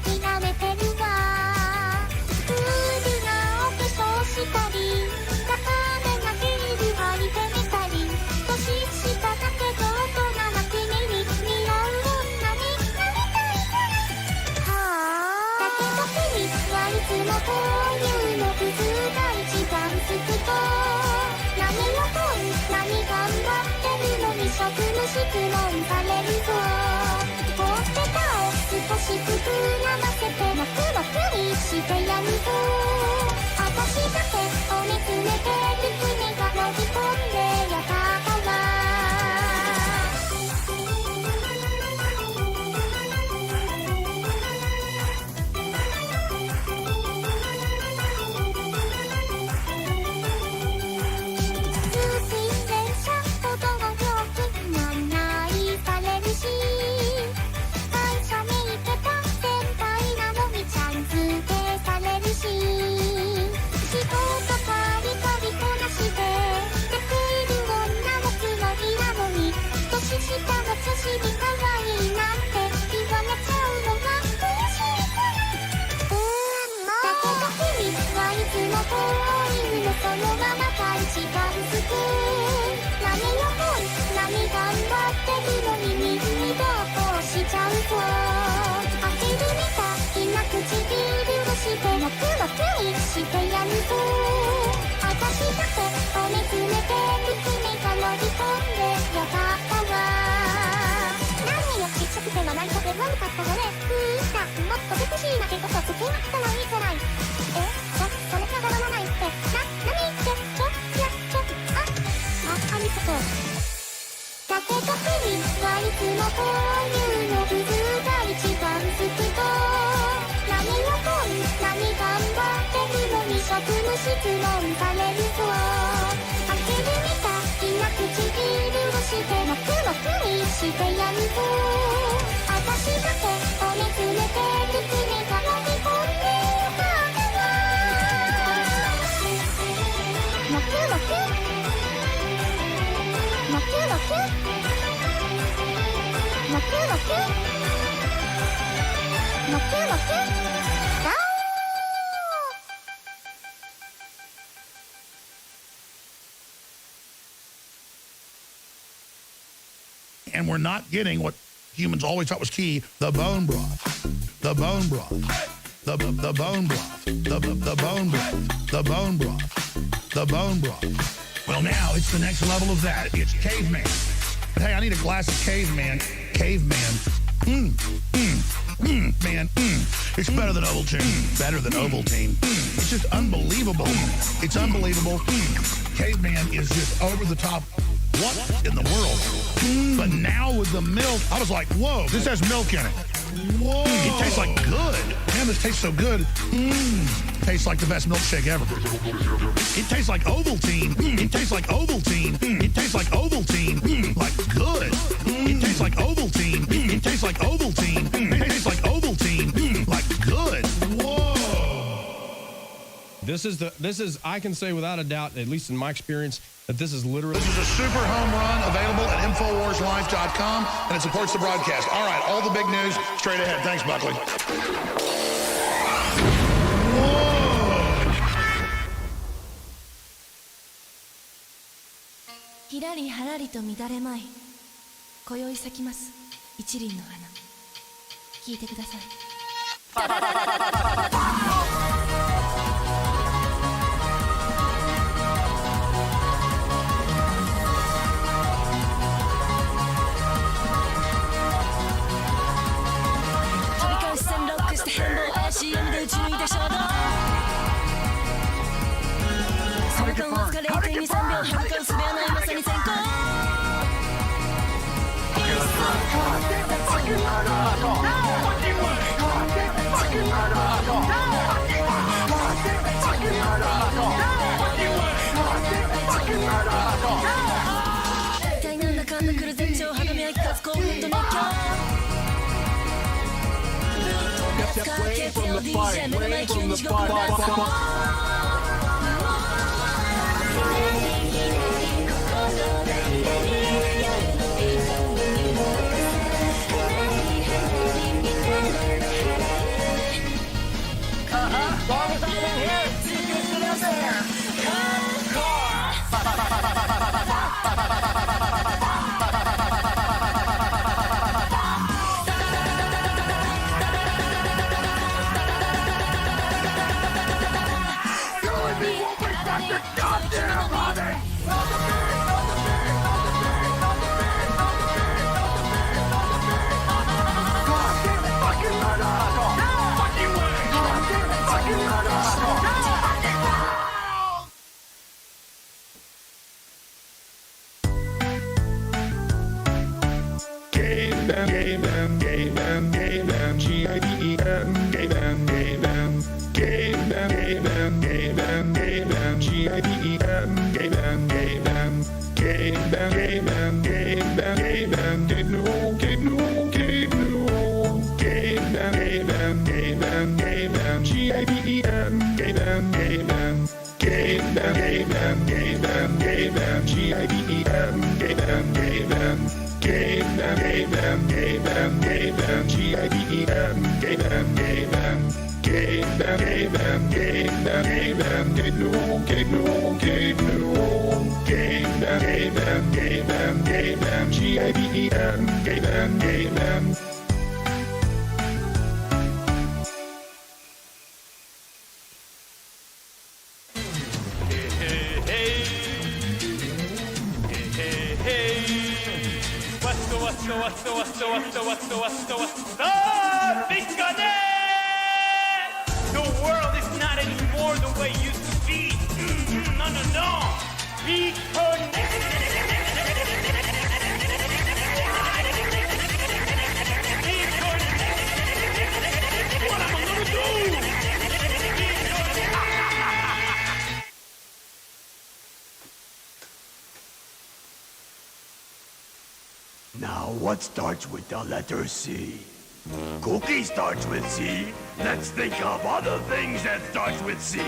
諦めてるわ。クールなお化粧したり高めなヒール履いてみたり、年下だけど大人な君に似合う女になりたいから。はあ、だけど君はいつもこういうのクズが一番好きと。何をとん何頑張ってるのに職務質問されるぞ。ほっぺたを少しずつ舐ませてもくもくにしてやるぞ。私だけを見つめてる君が飲み込んでやったわ。そのままが一番好き。何をとん何頑張ってるのにみんに同行しちゃうぞ。アヒルみたいな唇をしてもくもくにしてやるぞ。私だけを見つめてる君が乗り込んでやがったわ。何よちっちゃくてまな板で悪かったのね。もっとセクシーなけどとつきまったのいいくらい。それがわらないって何言ってありがとう。だけど君はいつもこういうのクズが一番好きと。何をとん何頑張ってるのに職務質問されるぞ。アヒルみたいな唇をしてもくもくにしてやるぞ。私だけを見つめてる君が飲み込んでやったわ。もくもくもくもくもくもくもくもくガオー。And we're not getting what humans always thought was key, the bone broth. The bone broth. The bone broth. The bone broth. The bone broth. The bone broth. Well, now it's the next level of that. It's caveman. But hey, I need a glass of caveman. Caveman. Man. It's better than Ovaltine. Better than Ovaltine. It's just unbelievable. It's unbelievable. Caveman is just over the top. What in the world? But now with the milk, I was like, whoa, this has milk in it. Whoa. It tastes like good. Man, this tastes so good. Tastes like the best milkshake ever. It tastes like Ovaltine. It tastes like Ovaltine. It tastes like Ovaltine. Like good. It tastes like Ovaltine. It tastes like Ovaltine. It tastes like Ovaltine. Like good. Whoa. This is I can say without a doubt, at least in my experience, that this is literally... This is a super home run available at InfoWarsLife.com, and it supports the broadcast. All right, all the big news straight ahead. Thanks, Buckley. Whoa! ひらりはらりと乱れまい、今宵咲きます一輪の花。聞いてください。CM で打ち抜いた衝動。それ間わずか 0.23 秒変化をすべはないまさに先行。一体なんだかんだ来る絶頂肌身はかつ興奮と熱狂。Step away from the fight, away from the fight. gay band, G-I-D-E-N, gay band, gay band, gay band, gay band, gay band, gay band, G-I-D-E-N, gay band, gay band, gay band, gay band, gay band, gay band, gay no, gay no, gay no, gay band, gay band, gay band, gay band, G-I-D-E-N, gay band, gay band. Gay band, gay band, gay band, gay band, G-I-D-E-N, gay band, gay band, gay band, gay band, gay band, gay band, G-I-D-E-N, gay band, gay band, gay band, gay band, gay band, gay band, gay no, gay no, gay no, gay band, gay band, gay band, gay band, G-I-D-E-N, gay band, gay band. The world is not anymore the way it used to be. No, no, no. What am I gonna do? Now, what starts with the letter C? Cookie starts with C. Let's think of other things that starts with C.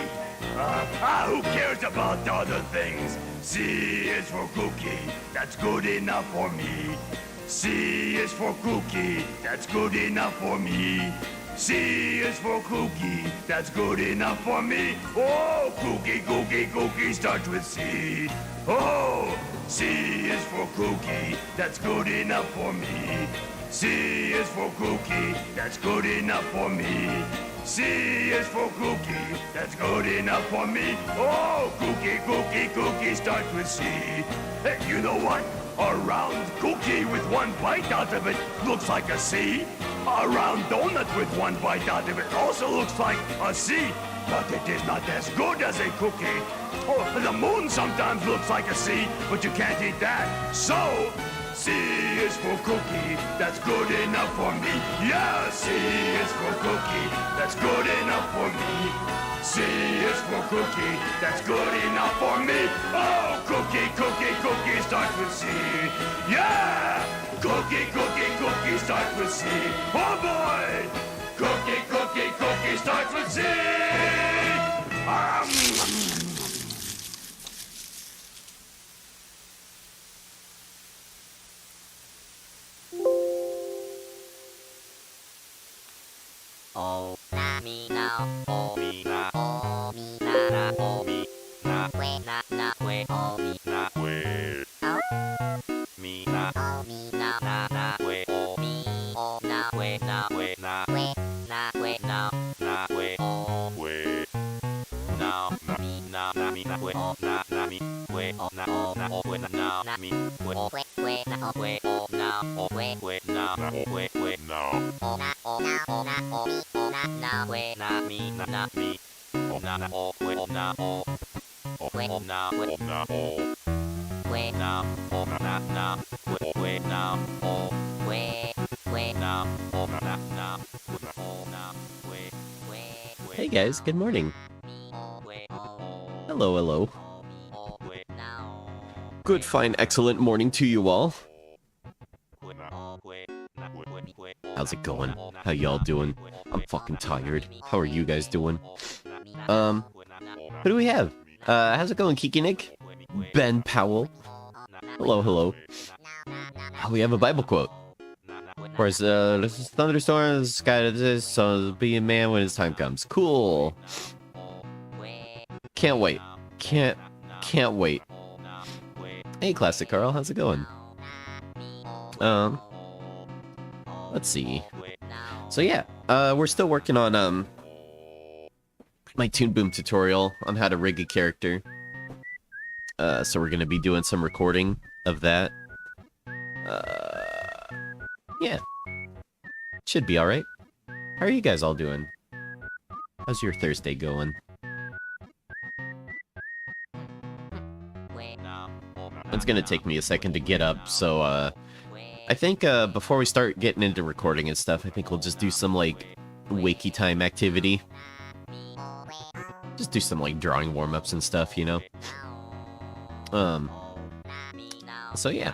Who cares about the other things? C is for cookie. That's good enough for me. C is for cookie. That's good enough for me. C is for cookie. That's good enough for me. Oh, cookie, cookie, cookie starts with C. Oh, C is for cookie. That's good enough for me. C is for cookie. That's good enough for me. C is for cookie. That's good enough for me. Oh, cookie, cookie, cookie starts with C. Hey, you know what? A round cookie with one bite out of it looks like a C. A round donut with one bite out of it also looks like a C. But it is not as good as a cookie. Oh, the moon sometimes looks like a C, but you can't eat that. So, C is for cookie, that's good enough for me. Yeah, C is for cookie, that's good enough for me. C is for cookie, that's good enough for me. Oh, cookie, cookie, cookie starts with C. Yeah, cookie, cookie, cookie starts with C. Oh boy, cookie, cookie, cookie starts with C. Oh, na me now, oh me na, oh me na na, oh me na, we na na, we oh me na, we oh me na, oh me na na na, we oh me oh na, we na, we na, we na, we now na, we oh we now na me na na me na, we oh na me, we oh na oh we na now na me, we oh we na oh we oh now oh we now we now oh na oh na oh na oh me oh na now we na me na me oh na oh we oh na oh we oh na we oh na oh we now oh na we now oh we now oh na oh na we. Hey guys, good morning. Hello, hello. Good, fine, excellent morning to you all. How's it going? How y'all doing? I'm fucking tired. How are you guys doing? Who do we have? How's it going, Kiki Nick? Ben Powell. Hello, hello. Oh, we have a Bible quote. Of course, this is thunderstorm, the sky to this, so be a man when his time comes. Cool. Can't wait. Can't wait. Hey, Classic Carl, how's it going? Let's see. So yeah, we're still working on my Toon Boom tutorial on how to rig a character. So we're gonna be doing some recording of that. Yeah. Should be alright. How are you guys all doing? How's your Thursday going? It's gonna take me a second to get up, so I think before we start getting into recording and stuff, I think we'll just do some like wakey time activity. Just do some like drawing warm-ups and stuff, you know. So yeah,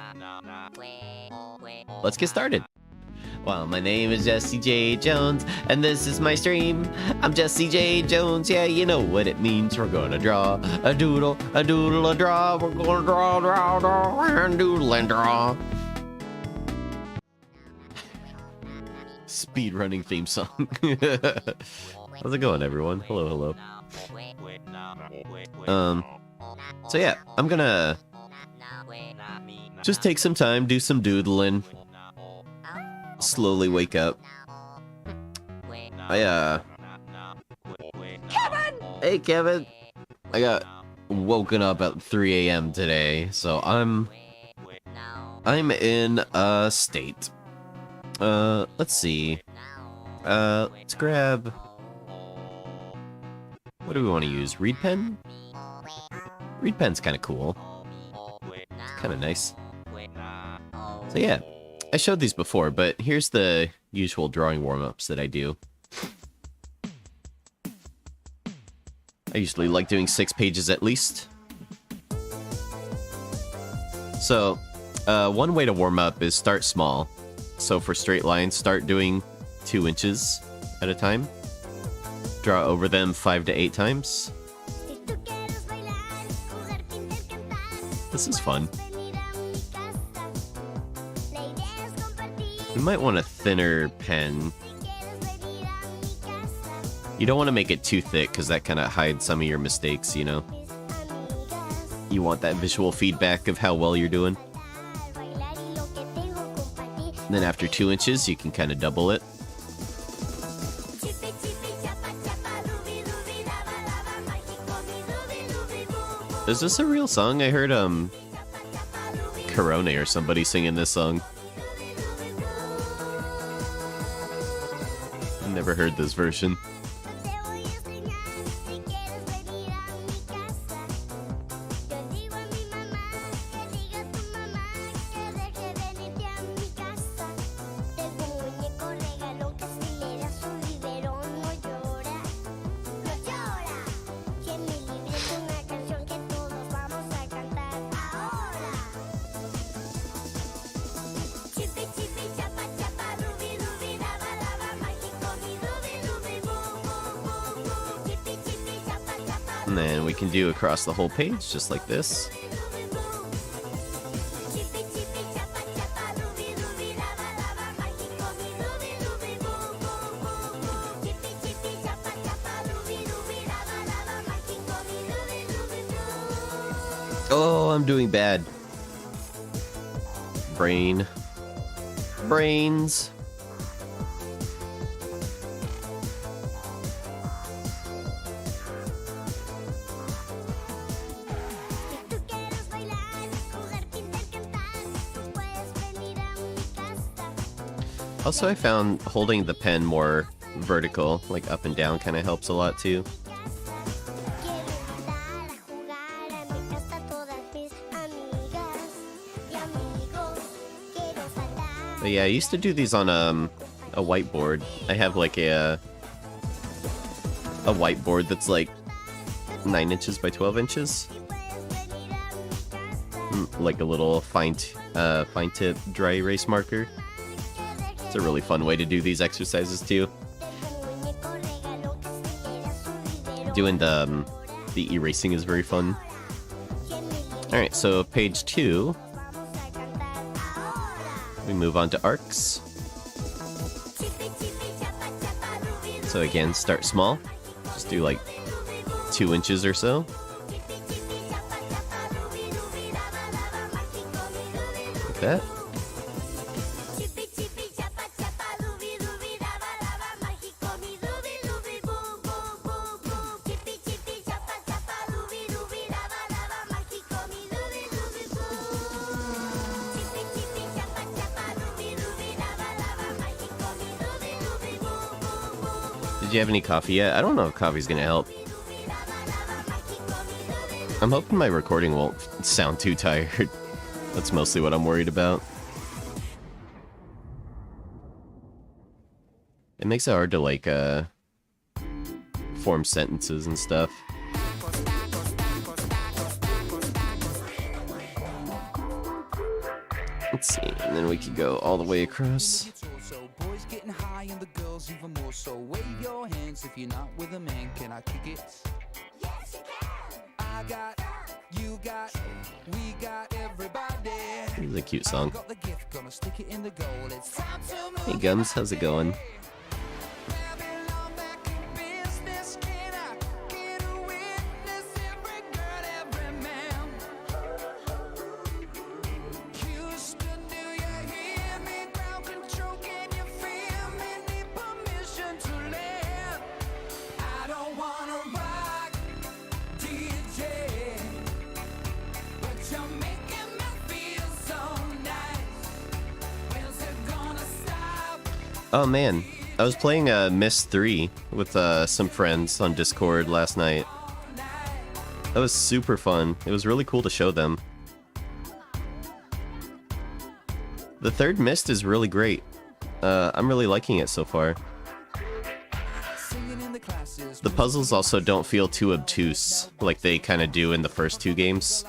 let's get started. Well, my name is Jesse J. Jones, and this is my stream. I'm Jesse J. Jones, yeah, you know what it means. We're gonna draw a doodle, a doodle, a draw. We're gonna draw, and doodle, and draw. Speedrunning theme song. How's it going, everyone? Hello, hello. So yeah, I'm gonna just take some time, do some doodling. Slowly wake up. Kevin! Hey, Kevin! I got woken up at 3 a.m. today, so I'm in a state. Let's see. Let's grab... What do we want to use? Reed pen? Reed pen's kind of cool. Kind of nice. So yeah. I showed these before, but here's the usual drawing warm-ups that I do. I usually like doing 6 pages at least. So, one way to warm up is start small. So for straight lines, start doing 2 inches at a time. Draw over them 5 to 8 times. This is fun. You might want a thinner pen. You don't want to make it too thick because that kind of hides some of your mistakes, you know? You want that visual feedback of how well you're doing. And then after 2 inches, you can kind of double it. Is this a real song? I heard, Corona or somebody singing this song. Never heard this version. And then we can do across the whole page, just like this. Oh, I'm doing bad. Brains. Also, I found holding the pen more vertical, like up and down, kind of helps a lot too. But yeah, I used to do these on a whiteboard. I have like a whiteboard that's like 9 inches by 12 inches. Like a little fine tip dry erase marker. It's a really fun way to do these exercises too. Doing the erasing is very fun. Alright, so page 2. We move on to arcs. So again, start small. Just do like 2 inches or so. Like that. Did you have any coffee yet? I don't know if coffee's gonna help. I'm hoping my recording won't sound too tired. That's mostly what I'm worried about. It makes it hard to like form sentences and stuff. Let's see, and then we could go all the way across. Boys getting high and the girls even more so. Wave your hands if you're not with a man. Can I kick it? Yes, you can. I got, you got, we got everybody. This is a cute song. Got the gift, gonna stick it in the goal. It's time to move. Hey Gums, how's it going? Oh man, I was playing Myst 3 with some friends on Discord last night. That was super fun. It was really cool to show them. The third Myst is really great. I'm really liking it so far. The puzzles also don't feel too obtuse like they kind of do in the first two games.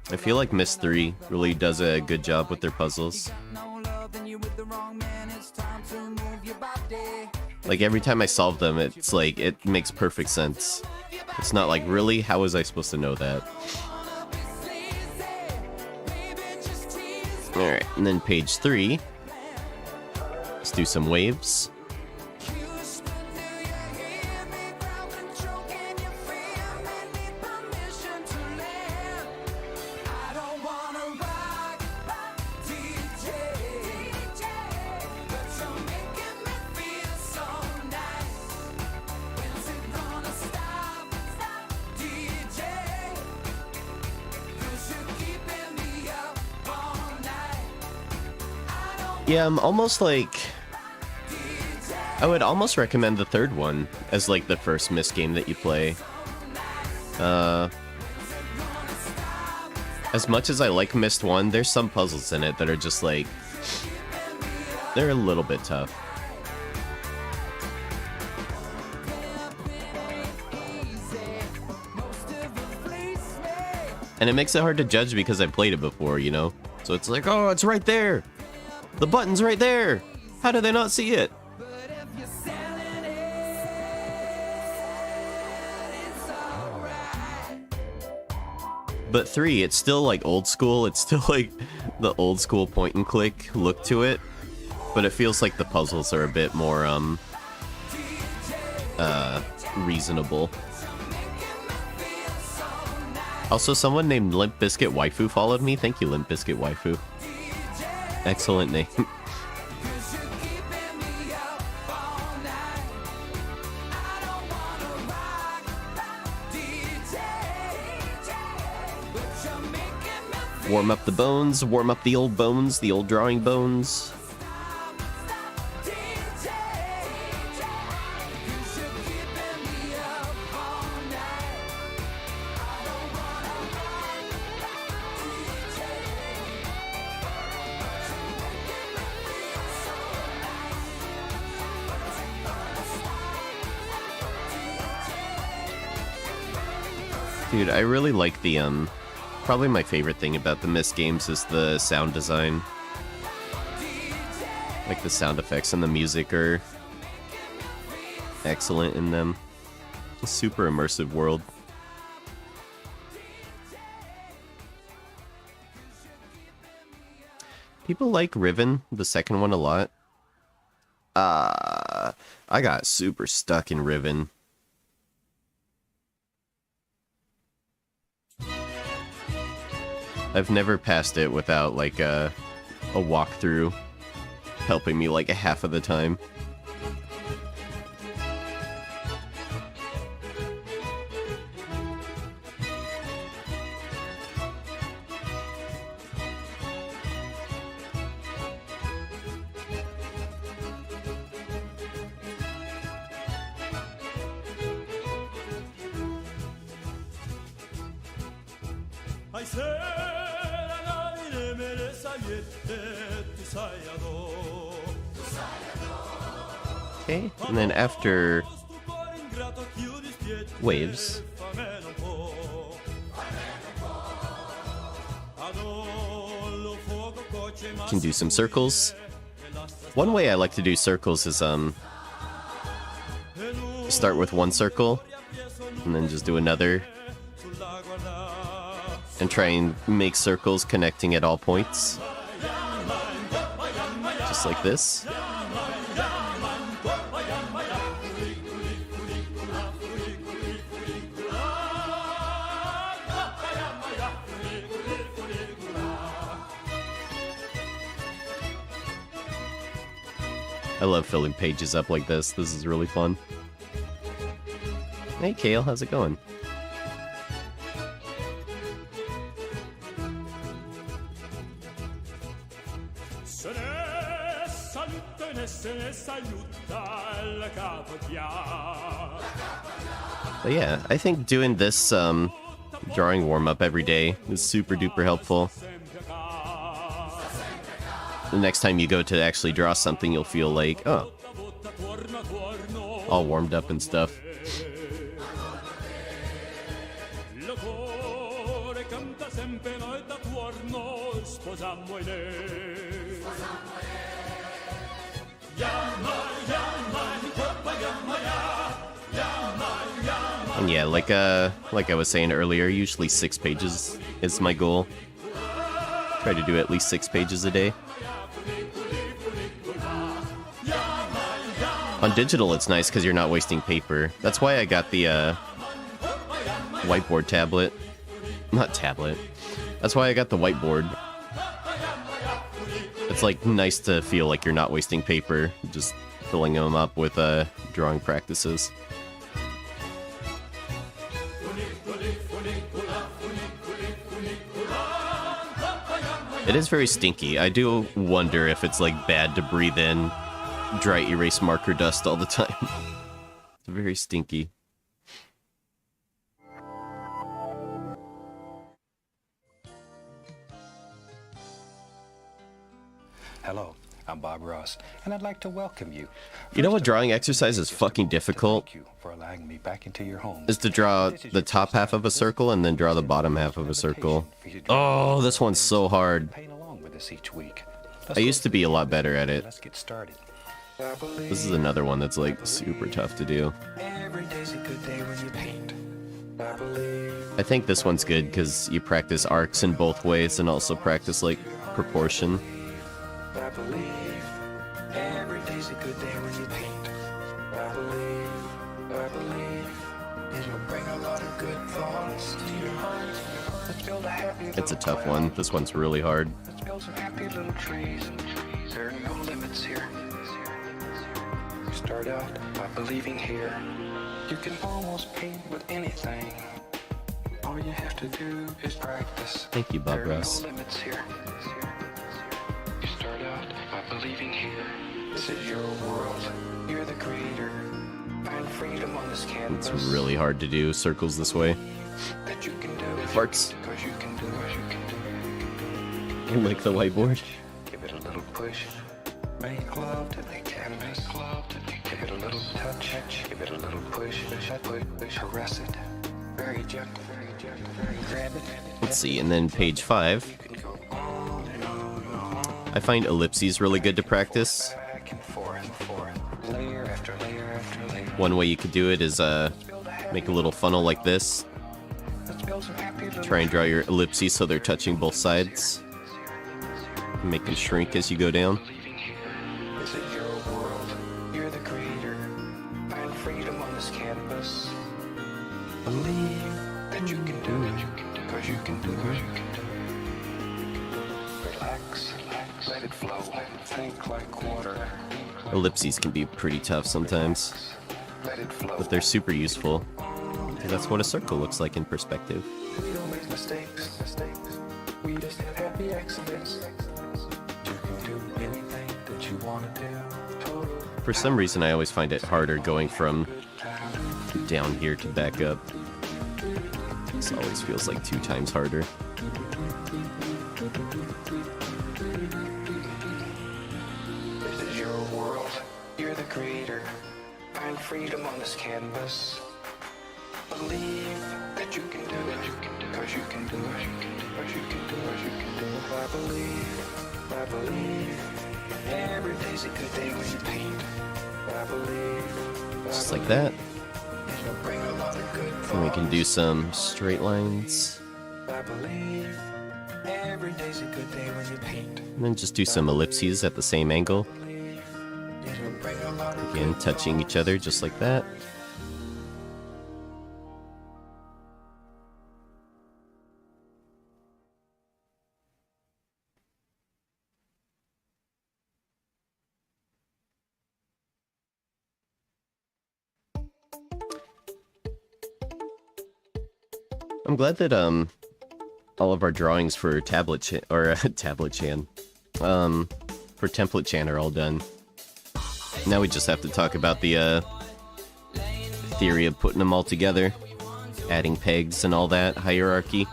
I feel like Myst 3 really does a good job with their puzzles. Like every time I solve them, it's like, it makes perfect sense. It's not like, really? How was I supposed to know that? Alright, and then page 3. Let's do some waves. Yeah, I'm almost like... I would almost recommend the third one as like the first Myst game that you play. As much as I like Myst 1, there's some puzzles in it that are just like... they're a little bit tough. And it makes it hard to judge because I've played it before, you know? So it's like, oh, it's right there! The button's right there! How do they not see it? But 3, it's still like old school. It's still like the old school point and click look to it. But it feels like the puzzles are a bit more, reasonable. Also, someone named Limp Bizkit Waifu followed me. Thank you, Limp Bizkit Waifu. Excellent name. Warm up the bones, warm up the old drawing bones. Dude, I really like the, probably my favorite thing about the Myst games is the sound design. Like the sound effects and the music are excellent in them. A super immersive world. People like Riven, the second one, a lot. I got super stuck in Riven. I've never passed it without like a walkthrough helping me like a half of the time. Okay, and then after waves, can do some circles. One way I like to do circles is start with one circle and then just do another and try and make circles connecting at all points, just like this. I love filling pages up like this. This is really fun. Hey, Kale, how's it going? But yeah, I think doing this drawing warm-up every day is super duper helpful. The next time you go to actually draw something, you'll feel like, oh, all warmed up and stuff. And yeah, like I was saying earlier, usually 6 pages is my goal. Try to do at least 6 pages a day. On digital, it's nice because you're not wasting paper. That's why I got the whiteboard tablet. Not tablet. That's why I got the whiteboard. It's like nice to feel like you're not wasting paper, just filling them up with drawing practices. It is very stinky. I do wonder if it's like bad to breathe in dry erase marker dust all the time. It's very stinky. Hello, I'm Bob Ross, and I'd like to welcome you. You know what drawing exercise is fucking difficult? Thank you for allowing me back into your home. Is to draw the top half of a circle and then draw the bottom half of a circle. Oh, this one's so hard. Paint along with us each week. I used to be a lot better at it. Let's get started. This is another one that's like super tough to do. Every day's a good day when you paint. I believe. I think this one's good because you practice arcs in both ways and also practice like proportion. I believe. Every day's a good day when you paint. I believe. It'll bring a lot of good thoughts to your heart. Let's build a happy little It's a tough one. This one's really hard. Let's build some happy little trees. There are no limits here. Start out by believing here. You can almost paint with anything. All you have to do is practice. Thank you, Bob There are Ross. no limits here. You start out by believing here. This is your world. You're the creator. Find freedom on this canvas. It's really hard to do circles this way. That you can do. Farts. Because you can do what you can do. You like the whiteboard? Give it a little push. Make love to the canvas. Give it a little touch. Give it a little push. Push. Caress it. Very gentle. Grab it. Let's see, and then page 5. You can go on and on and on. I find ellipses really good to practice. Back and forth. Layer after layer after layer. One way you could do it is make a little funnel like this. Let's build some happy little Try and draw your ellipses so they're touching both sides. Make them shrink as you go down. believing here. This is your world. You're the creator. Find freedom on this canvas. Believe that you can do it. Because you can do it. Relax. Let it flow. Think like water. Ellipses can be pretty tough sometimes, Let it flow. but they're super useful. Because that's what a circle looks like in perspective. We don't make mistakes. We just have happy accidents. You can do anything that you want to do. For some reason, I always find it harder going from down here to back up. This always feels like 2 times harder. This is your world. You're the creator. find freedom on this canvas. Believe that you can do it, cause you can do it, cause you can do it, you can do it. I believe, every day's a good day when you paint. I believe, Just like that. it'll bring a lot of good And we can do thoughts. some straight lines. I believe, every day's a good day when you paint. And then just do some ellipses at the same angle. It'll bring a lot of Again, good touching each other just like that. I'm glad that all of our drawings for tablet for template chan are all done. Now we just have to talk about the theory of putting them all together, adding pegs and all that hierarchy.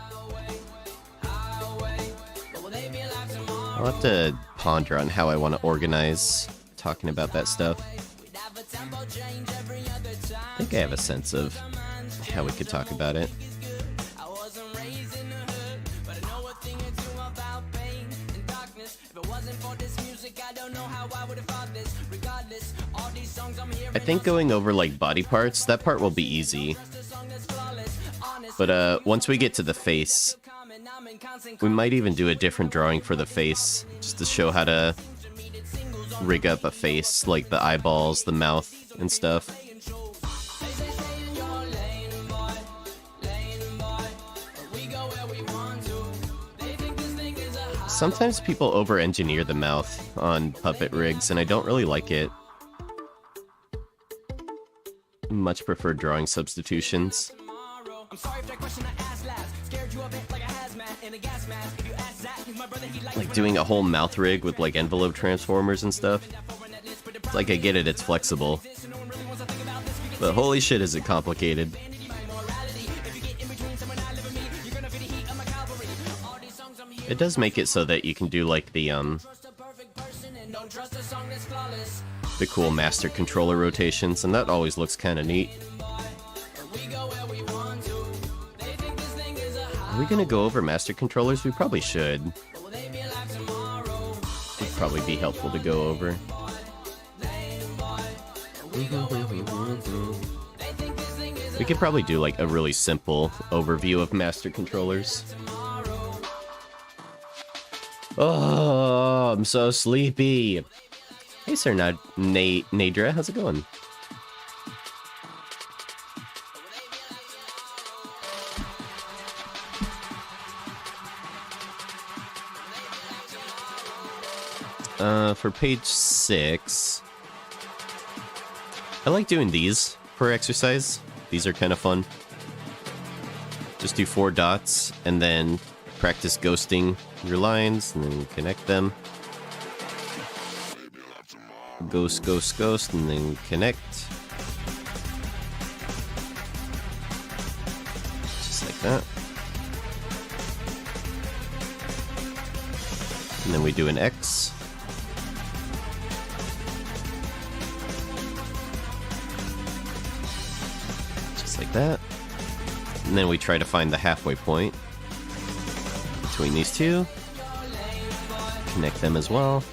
I'll have to ponder on how I want to organize talking about that stuff. I think I have a sense of how we could talk about it. I think going over like body parts, that part will be easy. But once we get to the face, we might even do a different drawing for the face, just to show how to rig up a face, like the eyeballs, the mouth, and stuff. Sometimes people over-engineer the mouth on puppet rigs, and I don't really like it. Much prefer drawing substitutions. Like doing a whole mouth rig with like envelope transformers and stuff. It's like, I get it, it's flexible. But holy shit, is it complicated. It does make it so that you can do like the cool master controller rotations, and that always looks kind of neat. Are we gonna go over master controllers? We probably should. Would probably be helpful to go over. We could probably do like a really simple overview of master controllers. Oh, I'm so sleepy. Hey, Sir Nadra, how's it going? For page 6, I like doing these for exercise. These are kind of fun. Just do 4 dots and then practice ghosting your lines and then connect them. Ghost, ghost, ghost, and then connect. Just like that. And then we do an X. Just like that. And then we try to find the halfway point between these two. Connect them as well.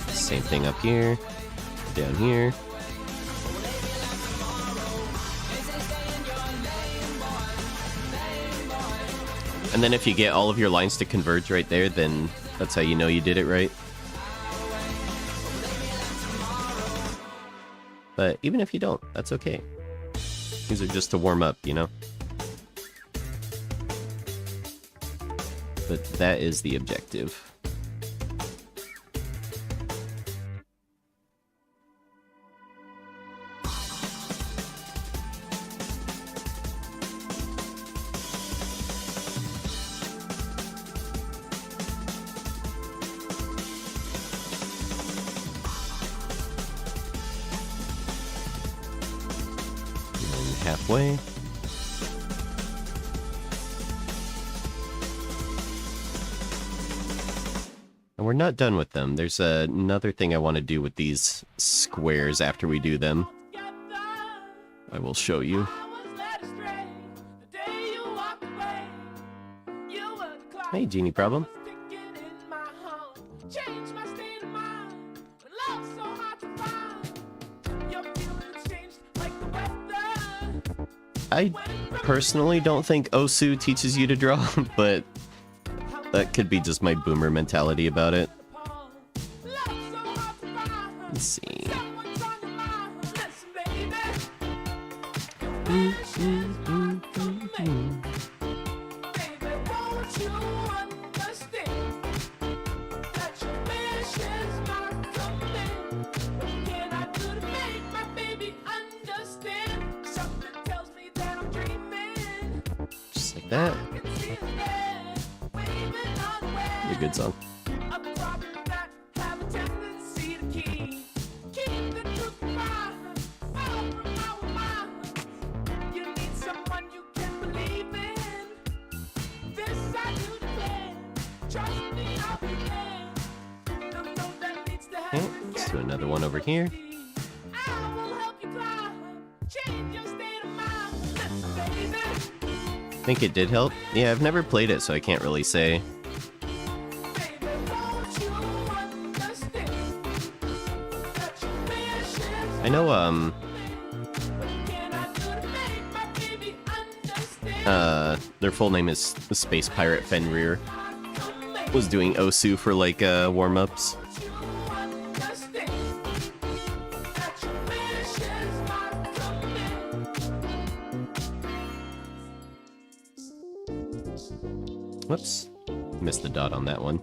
Same thing up here, down here. And then if you get all of your lines to converge right there, then that's how you know you did it right. But even if you don't, that's okay. These are just to warm up, you know? But that is the objective. Halfway. I we're not done with them. There's another thing I want to do with these squares after we do them. I will show you. Hey, genie problem. I personally don't think Osu teaches you to draw, but that could be just my boomer mentality about it. Let's see. Just like that. A good song. Okay, let's do another one over here. I think it did help. Yeah, I've never played it, so I can't really say. I know, their full name is Space Pirate Fenrir. Was doing Osu for, like, warm-ups. Whoops. Missed the dot on that one.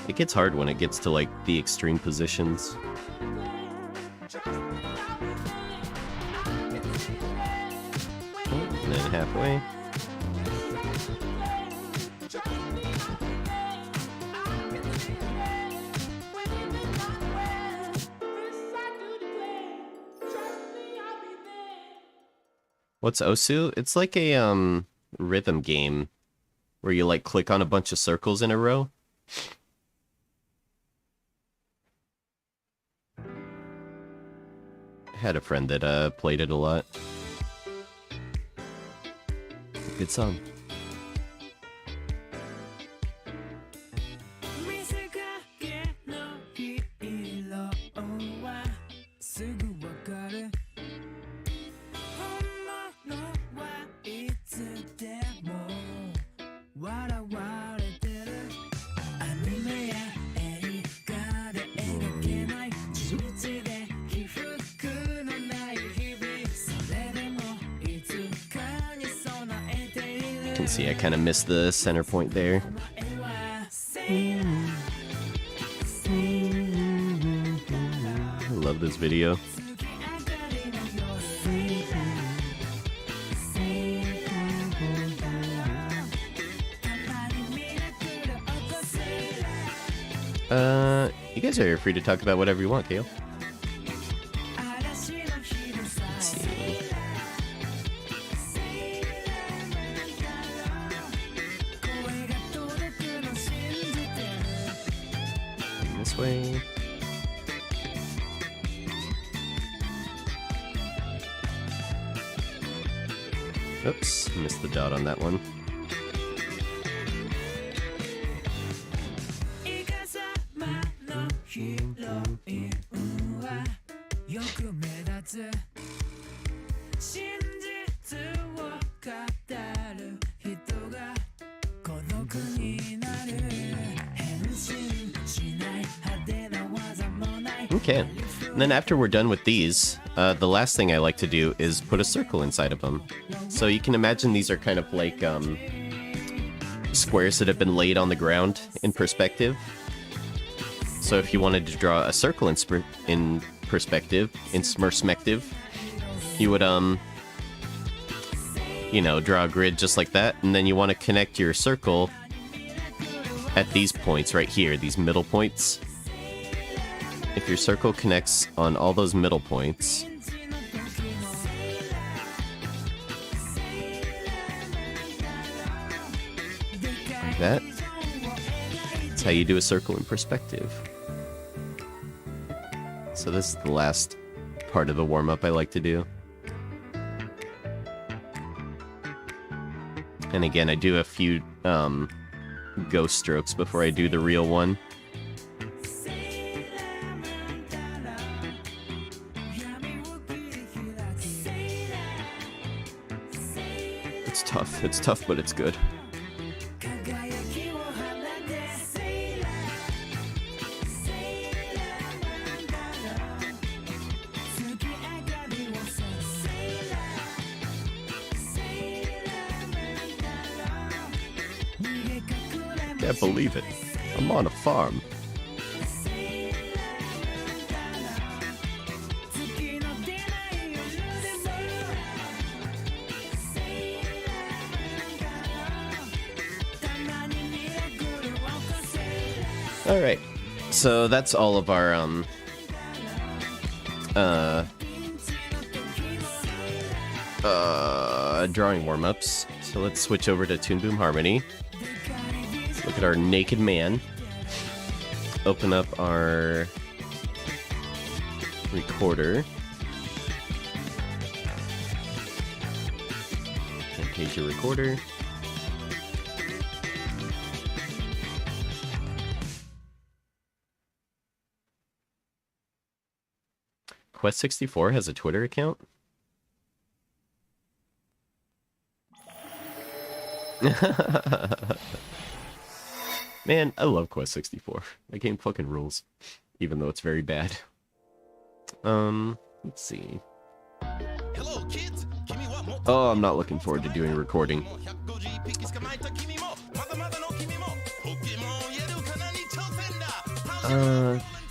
It gets hard when it gets to, like, the extreme positions. And then halfway. What's Osu? It's like a rhythm game where you like click on a bunch of circles in a row. I had a friend that played it a lot. Good song. You can see I kind of missed the center point there. I love this video. You guys are free to talk about whatever you want, Kale. Let's see. This way. Oops, missed the dot on that one. Okay, and then after we're done with these, the last thing I like to do is put a circle inside of them. So you can imagine these are kind of like squares that have been laid on the ground in perspective. So if you wanted to draw a circle in perspective, in smerspective, you would, you know, draw a grid just like that, and then you want to connect your circle at these points right here, these middle points. If your circle connects on all those middle points, like that. That's how you do a circle in perspective. So this is the last part of the warm-up I like to do. And again, I do a few ghost strokes before I do the real one. It's tough. It's tough, but it's good. Can't believe it. I'm on a farm. All right. So that's all of our drawing warm-ups. So let's switch over to Toon Boom Harmony. Look at our naked man. Open up our recorder. Camtasia recorder. Quest64 has a Twitter account? Man, I love Quest64. That game fucking rules. Even though it's very bad. Let's see. Oh, I'm not looking forward to doing recording.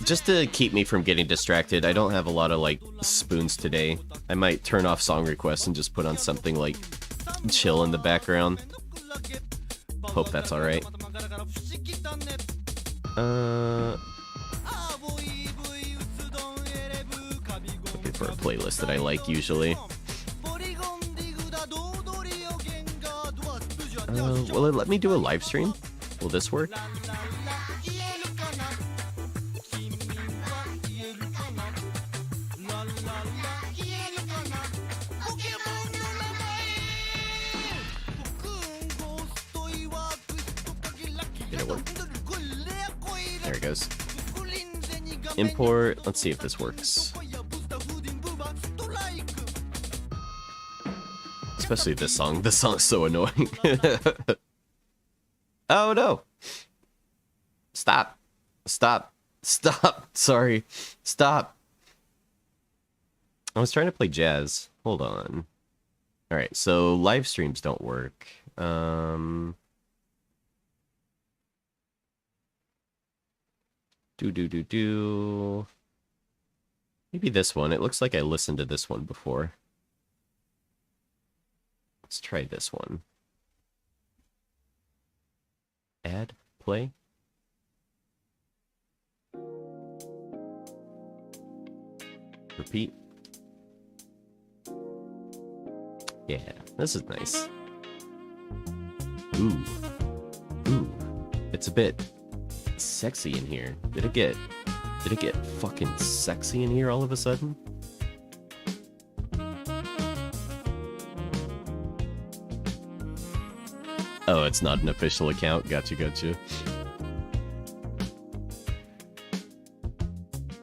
Just to keep me from getting distracted, I don't have a lot of, like, spoons today. I might turn off song requests and just put on something, like, chill in the background. Hope that's alright. Looking for a playlist that I like, usually. Will it let me do a live stream? Will this work? There it goes. Import. Let's see if this works. Especially this song. This song's so annoying. Oh no! Stop. Stop. Stop. Sorry. Stop. I was trying to play jazz. Hold on. Alright, so live streams don't work. Do. Maybe this one. It looks like I listened to this one before. Let's try this one. Add, play. Repeat. Yeah, this is nice. Ooh. Ooh. It's a bit sexy in here. Did it get fucking sexy in here all of a sudden? Oh, it's not an official account. Gotcha.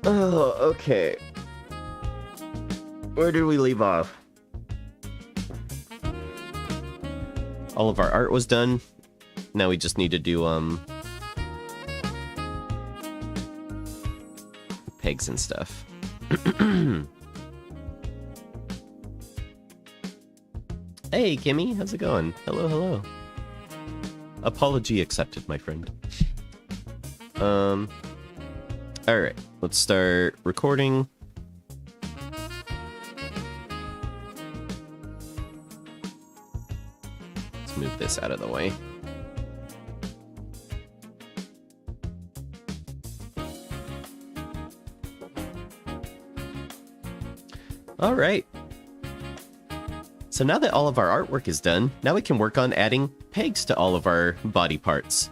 Oh, okay. Where did we leave off? All of our art was done. Now we just need to do, pegs and stuff. Hey, Kimmy, how's it going? Hello. Apology accepted, my friend. Alright, let's start recording. Let's move this out of the way. Alright. So now that all of our artwork is done, now we can work on adding pegs to all of our body parts.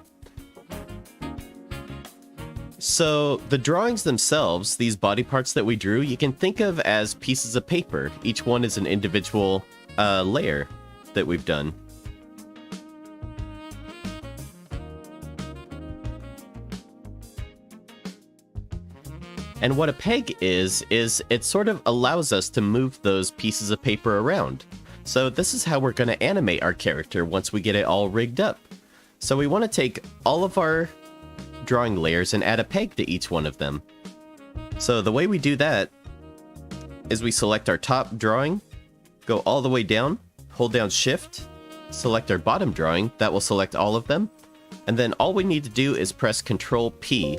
So the drawings themselves, these body parts that we drew, you can think of as pieces of paper. Each one is an individual layer that we've done. And what a peg is it sort of allows us to move those pieces of paper around. So this is how we're going to animate our character once we get it all rigged up. So we want to take all of our drawing layers and add a peg to each one of them. So the way we do that is we select our top drawing, go all the way down, hold down Shift, select our bottom drawing, that will select all of them, and then all we need to do is press Control P.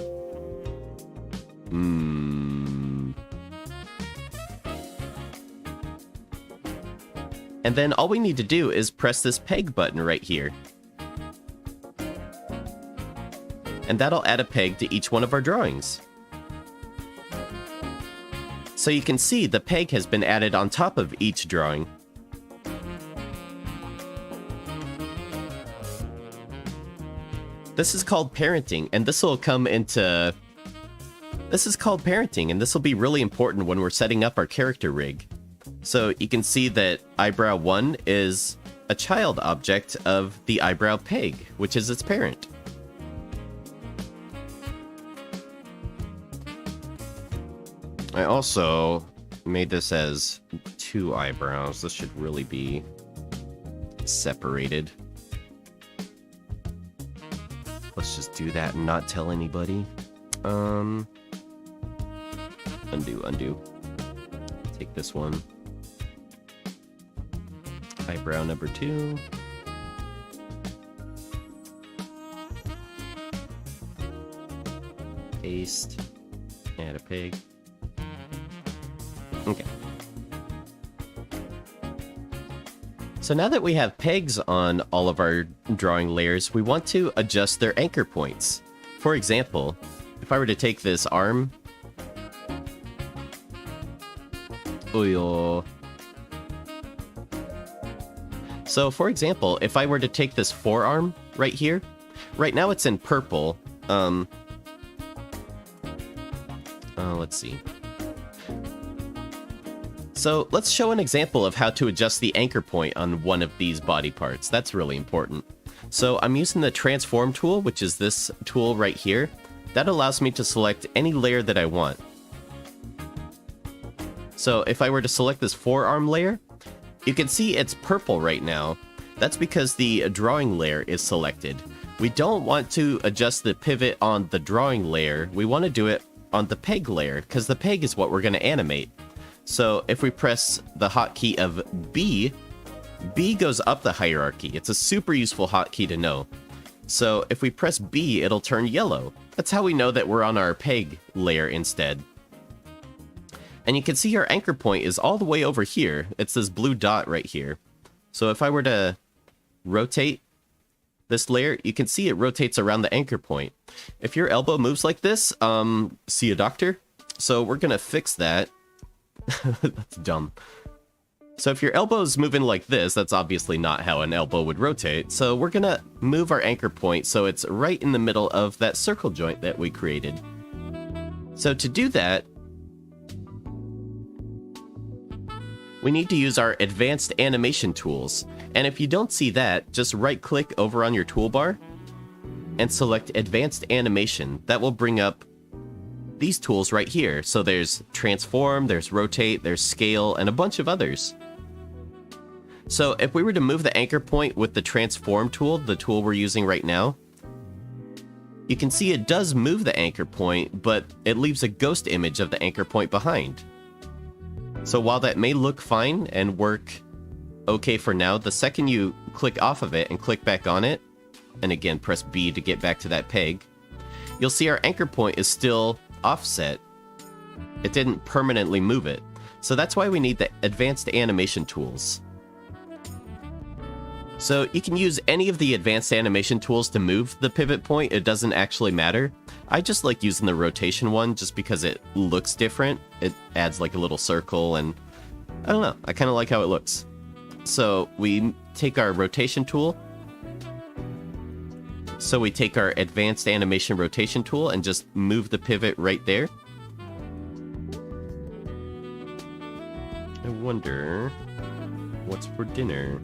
And then all we need to do is press this peg button right here. And that'll add a peg to each one of our drawings. So you can see the peg has been added on top of each drawing. This is called parenting, and this will come into... This is called parenting, and this will be really important when we're setting up our character rig. So you can see that eyebrow 1 is a child object of the eyebrow peg, which is its parent. I also made this as 2 eyebrows. This should really be separated. Let's just do that and not tell anybody. Undo. Take this one. Eyebrow number 2. Paste. Add a peg. Okay. So now that we have pegs on all of our drawing layers, we want to adjust their anchor points. For example, if I were to take this arm... So for example, if I were to take this forearm right here, right now it's in purple. Let's see. So let's show an example of how to adjust the anchor point on one of these body parts. That's really important. So I'm using the transform tool, which is this tool right here. That allows me to select any layer that I want. So if I were to select this forearm layer, you can see it's purple right now. That's because the drawing layer is selected. We don't want to adjust the pivot on the drawing layer. We want to do it on the peg layer, because the peg is what we're going to animate. So if we press the hotkey of B, B goes up the hierarchy. It's a super useful hotkey to know. So if we press B, it'll turn yellow. That's how we know that we're on our peg layer instead. And you can see our anchor point is all the way over here. It's this blue dot right here. So if I were to rotate this layer, you can see it rotates around the anchor point. If your elbow moves like this, see a doctor. So we're gonna fix that. That's dumb. So if your elbow's moving like this, that's obviously not how an elbow would rotate. So we're gonna move our anchor point so it's right in the middle of that circle joint that we created. So to do that, we need to use our advanced animation tools. And if you don't see that, just right click over on your toolbar and select advanced animation. That will bring up these tools right here. So there's transform, there's rotate, there's scale, and a bunch of others. So if we were to move the anchor point with the transform tool, the tool we're using right now, you can see it does move the anchor point, but it leaves a ghost image of the anchor point behind. So while that may look fine and work okay for now, the second you click off of it and click back on it, and again press B to get back to that peg, you'll see our anchor point is still offset. It didn't permanently move it. So that's why we need the advanced animation tools. So you can use any of the advanced animation tools to move the pivot point. It doesn't actually matter. I just like using the rotation one just because it looks different. It adds like a little circle and I don't know. I kind of like how it looks. So we take our rotation tool So we take our advanced animation rotation tool and just move the pivot right there. I wonder what's for dinner.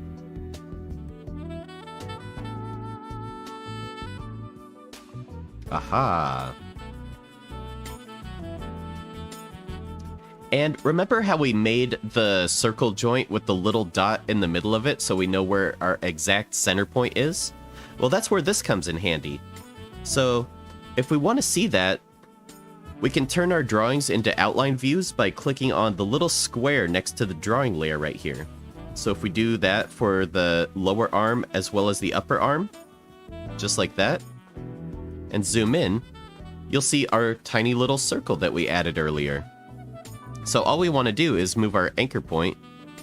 Aha! And remember how we made the circle joint with the little dot in the middle of it so we know where our exact center point is? Well, that's where this comes in handy. So, if we want to see that, we can turn our drawings into outline views by clicking on the little square next to the drawing layer right here. So if we do that for the lower arm as well as the upper arm, just like that, and zoom in, you'll see our tiny little circle that we added earlier. So all we want to do is move our anchor point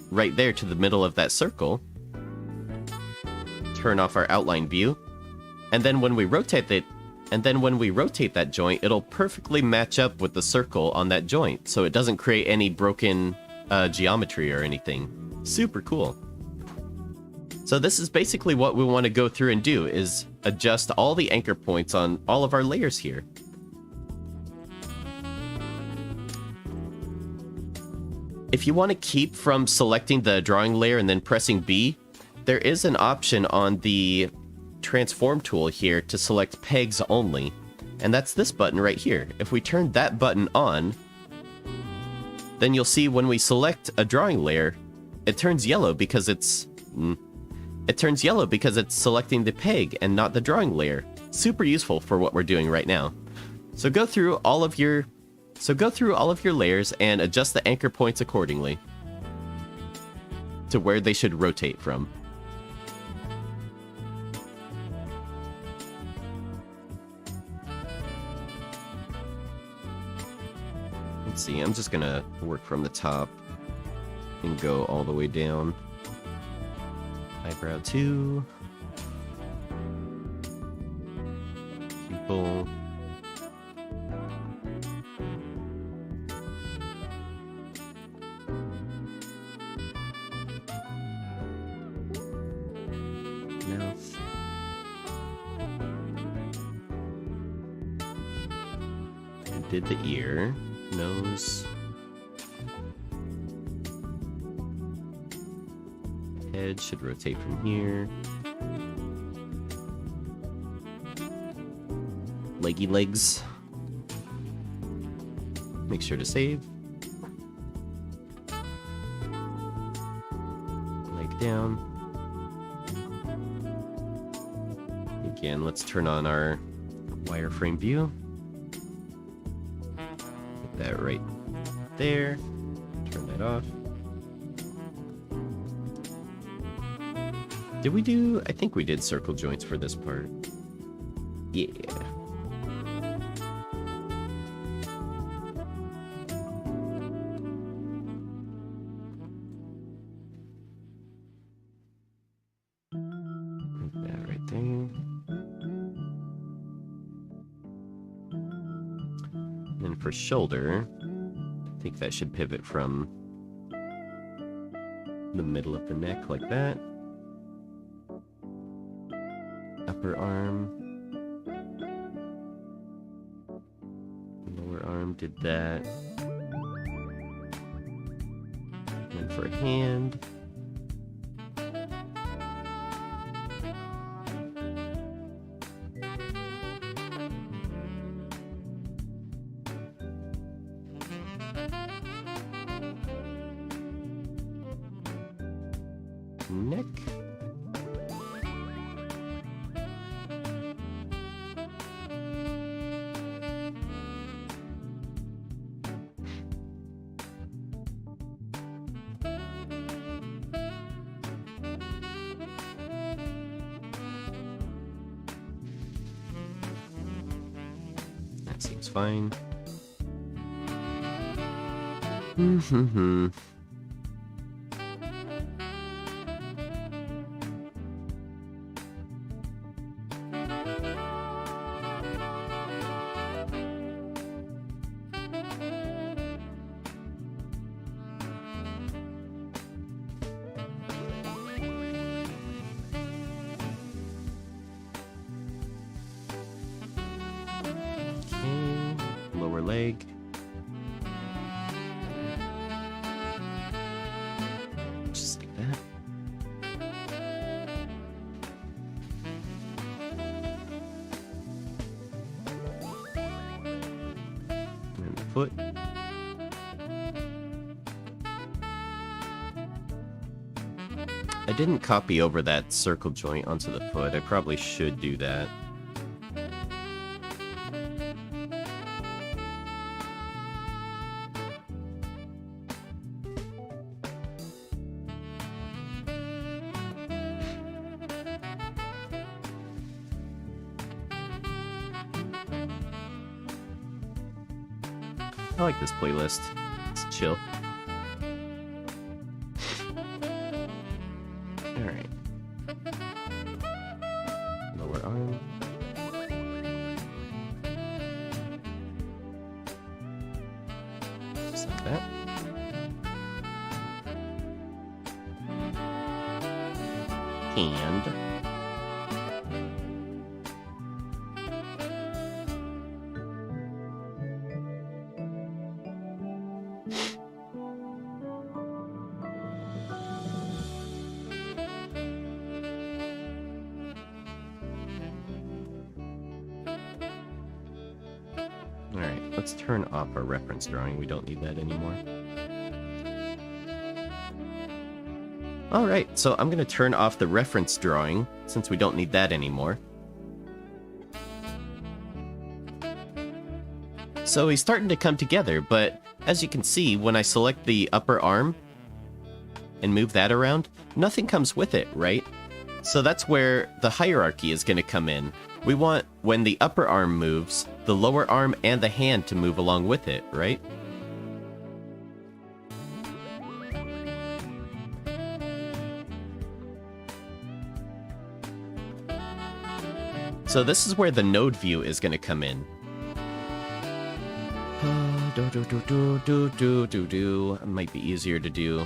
right there to the middle of that circle, turn off our outline view, and then when we rotate that joint, it'll perfectly match up with the circle on that joint, so it doesn't create any broken geometry or anything. Super cool. So this is basically what we want to go through and do, is adjust all the anchor points on all of our layers here. If you want to keep from selecting the drawing layer and then pressing B, there is an option on the transform tool here to select pegs only, and that's this button right here. If we turn that button on, then you'll see when we select a drawing layer, it turns yellow because it's selecting the peg and not the drawing layer. Super useful for what we're doing right now. So go through all of your layers and adjust the anchor points accordingly to where they should rotate from. Let's see, I'm just gonna work from the top and go all the way down. Eyebrow 2. Pupil. Mouth. And did the ear. Nose. Head should rotate from here. Leggy legs. Make sure to save. Leg down. Again, let's turn on our wireframe view. Put that right there. Turn that off. Did we do... I think we did circle joints for this part. Yeah. Put that right there. And for shoulder, I think that should pivot from the middle of the neck like that. Upper arm. Lower arm did that. And for hand. Neck. That seems fine. leg. Just like that. And the foot. I didn't copy over that circle joint onto the foot. I probably should do that. I like this playlist. It's chill. Alright. Lower arm. Just like that. Hand. Alright, let's turn off our reference drawing. We don't need that anymore. Alright, so I'm going to turn off the reference drawing, since we don't need that anymore. So he's starting to come together, but as you can see, when I select the upper arm and move that around, nothing comes with it, right? So that's where the hierarchy is going to come in. We want, when the upper arm moves, the lower arm and the hand to move along with it, right? So this is where the node view is going to come in. It might be easier to do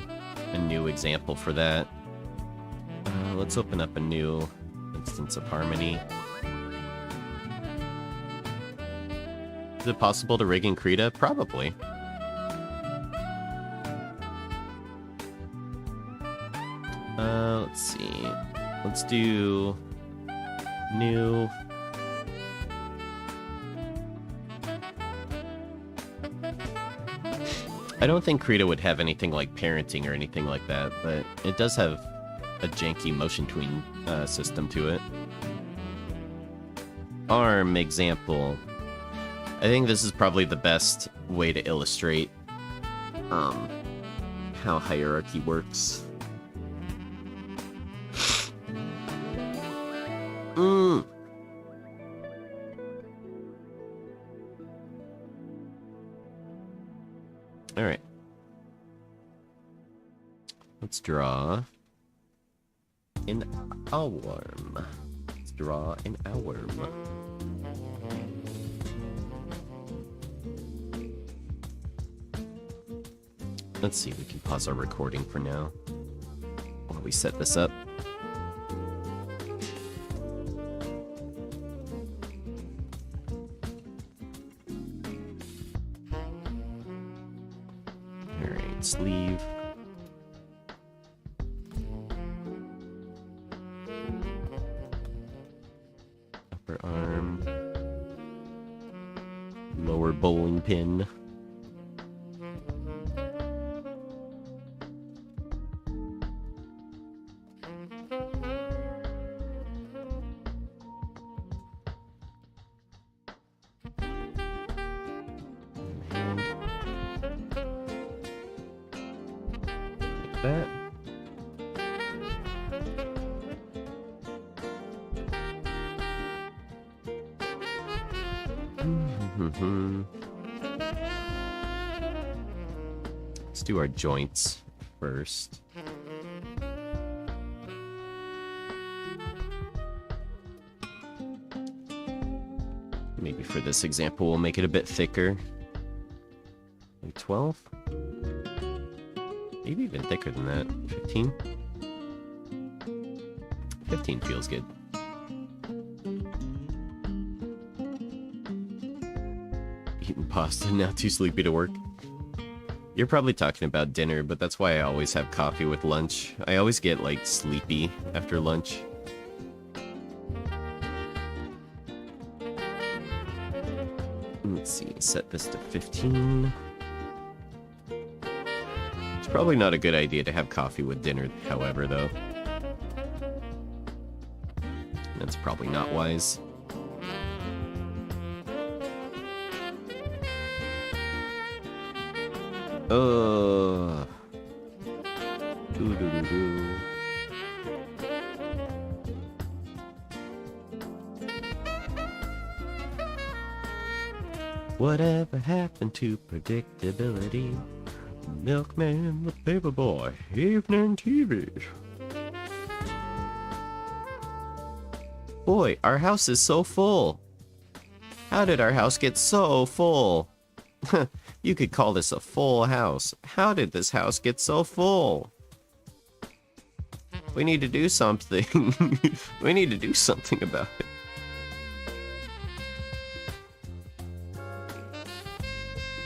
a new example for that. Let's open up a new instance of Harmony. Is it possible to rig in Krita? Probably. Let's see. Let's do new. I don't think Krita would have anything like parenting or anything like that, but it does have a janky motion tween system to it. Arm example. I think this is probably the best way to illustrate how hierarchy works. Alright. Let's draw an arm. Let's draw an arm. Let's see, we can pause our recording for now while we set this up. Alright, sleeve. Upper arm. Lower bowling pin. That. Let's do our joints first. Maybe for this example, we'll make it a bit thicker. Like 12? Maybe even thicker than that. 15? 15 feels good. Eating pasta, now too sleepy to work. You're probably talking about dinner, but that's why I always have coffee with lunch. I always get, like, sleepy after lunch. Let's see, set this to 15. It's probably not a good idea to have coffee with dinner, however, though. That's probably not wise. Doo-doo-doo-doo. Whatever happened to predictability? Milkman, the paperboy, evening TV. Boy, our house is so full. How did our house get so full? You could call this a full house. How did this house get so full? We need to do something. We need to do something about it.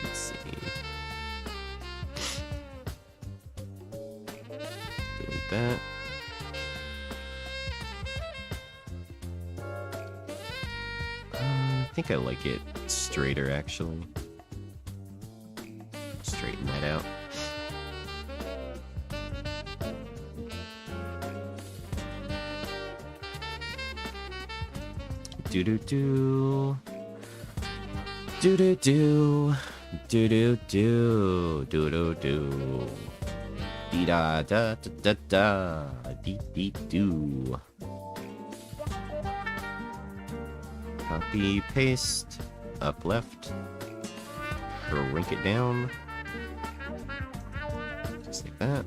Let's see. Delete that. I think I like it straighter, actually. Straighten that out. Do-do-do. Do-do-do. Do-do-do. Do-do-do. Dee-da-da-da-da-da. Dee-dee-do. Copy, paste, up left, shrink it down, just like that,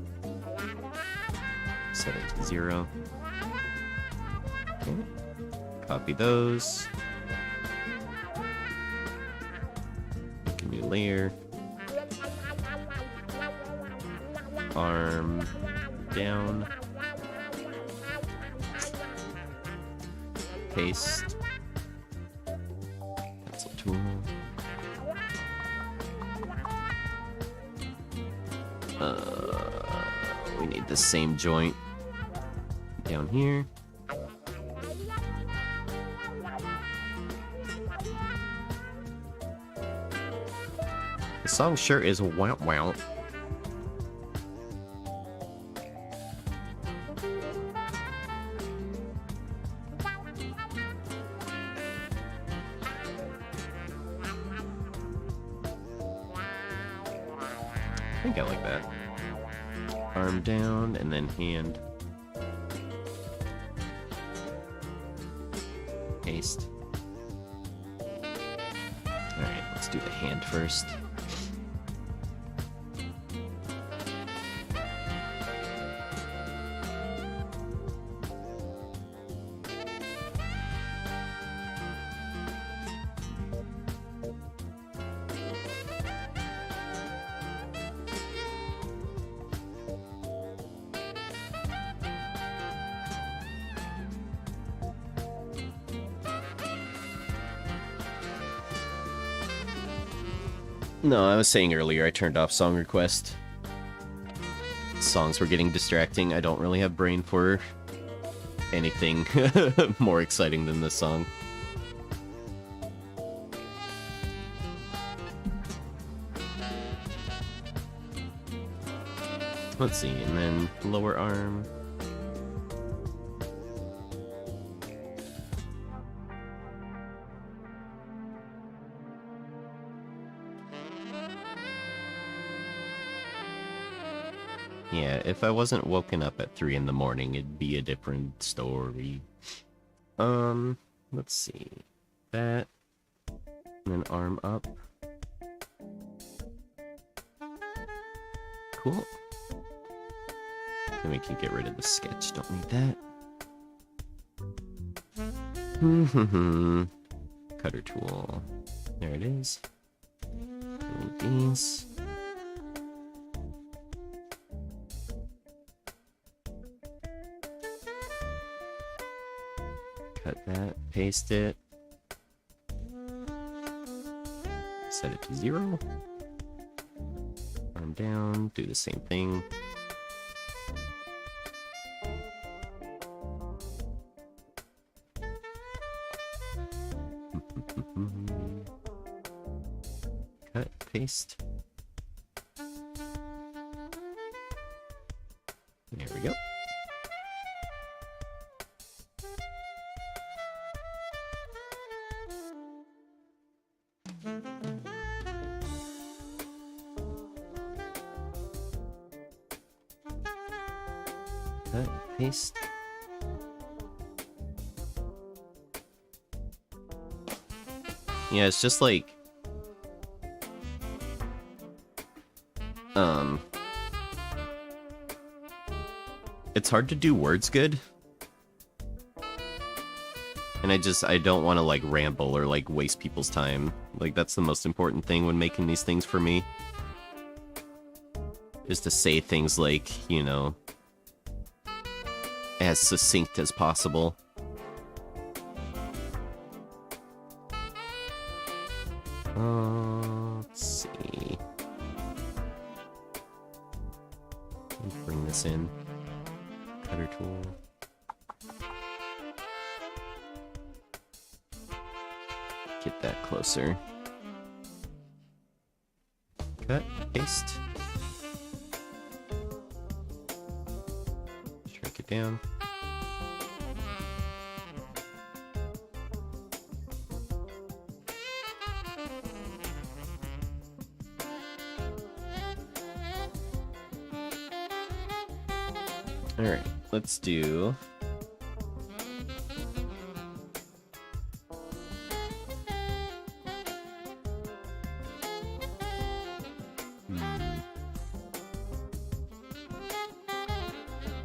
set it to 0, okay. Copy those, make a new layer, arm down, paste, tool. We need the same joint down here. The song sure is wow wow. I think I like that. Arm down and then hand. Paste. Alright, let's do the hand first. No, I was saying earlier I turned off song request. Songs were getting distracting. I don't really have brain for anything more exciting than this song. Let's see, and then lower arm. Yeah, if I wasn't woken up at 3 in the morning, it'd be a different story. Let's see. That. And then arm up. Cool. Then we can get rid of the sketch. Don't need that. Cutter tool. There it is. Delete these. Cut that, paste it. Set it to 0. Arm down, do the same thing. Cut, paste. There we go. Cut, paste. Yeah, it's just like it's hard to do words good. And I don't want to like ramble or like waste people's time. Like that's the most important thing when making these things for me. Is to say things like, you know, as succinct as possible. Let's see. Let me bring this in. Cutter tool. Get that closer. Cut, paste. Shrink it down. Alright, let's do...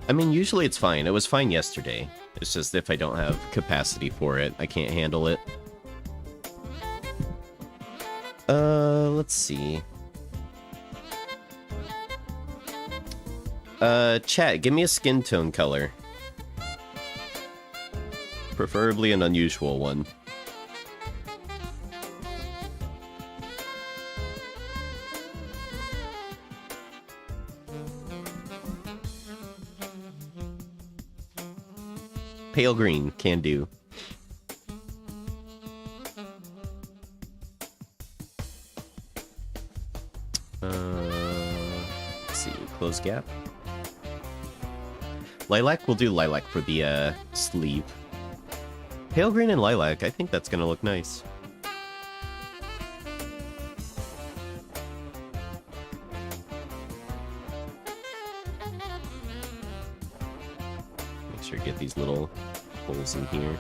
I mean, usually it's fine. It was fine yesterday. It's just if I don't have capacity for it, I can't handle it. Let's see. Chat, give me a skin tone color. Preferably an unusual one. Pale green, can do. Let's see, close gap. Lilac, we'll do lilac for the sleeve. Pale green and lilac, I think that's gonna look nice. Make sure to get these little holes in here.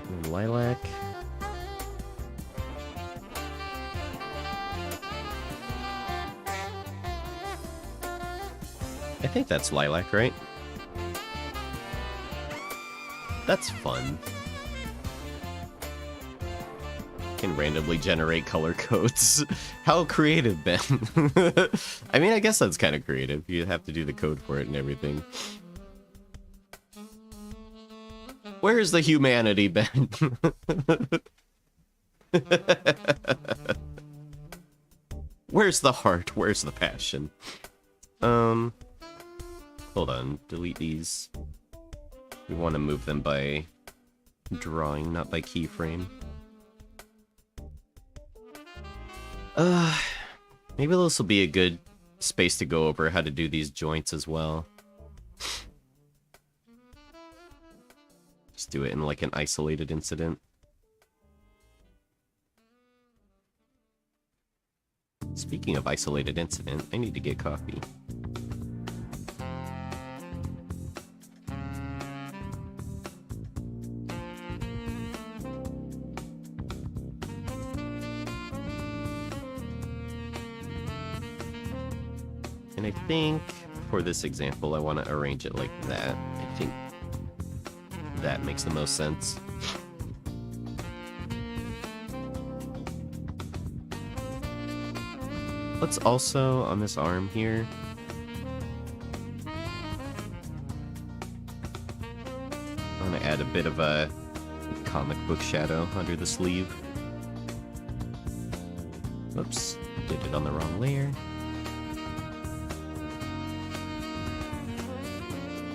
And lilac. I think that's lilac, right? That's fun. Can randomly generate color codes. How creative, Ben? I mean, I guess that's kind of creative. You have to do the code for it and everything. Where's the humanity, Ben? Where's the heart? Where's the passion? Hold on. Delete these. We want to move them by drawing, not by keyframe. Maybe this will be a good space to go over how to do these joints as well. Just do it in like an isolated incident. Speaking of isolated incident, I need to get coffee. And I think for this example, I want to arrange it like that. I think that makes the most sense. Let's also, on this arm here, I'm gonna add a bit of a comic book shadow under the sleeve. Oops, did it on the wrong layer.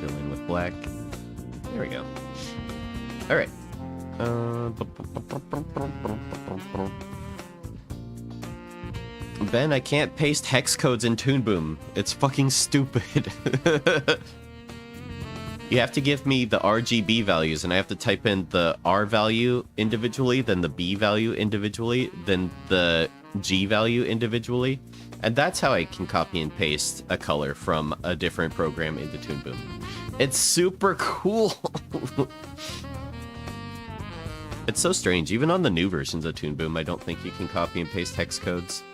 Fill in with black. There we go. Alright. Ben, I can't paste hex codes in Toon Boom. It's fucking stupid. You have to give me the RGB values, and I have to type in the R value individually, then the B value individually, then the G value individually. And that's how I can copy and paste a color from a different program into Toon Boom. It's super cool. It's so strange. Even on the new versions of Toon Boom, I don't think you can copy and paste hex codes.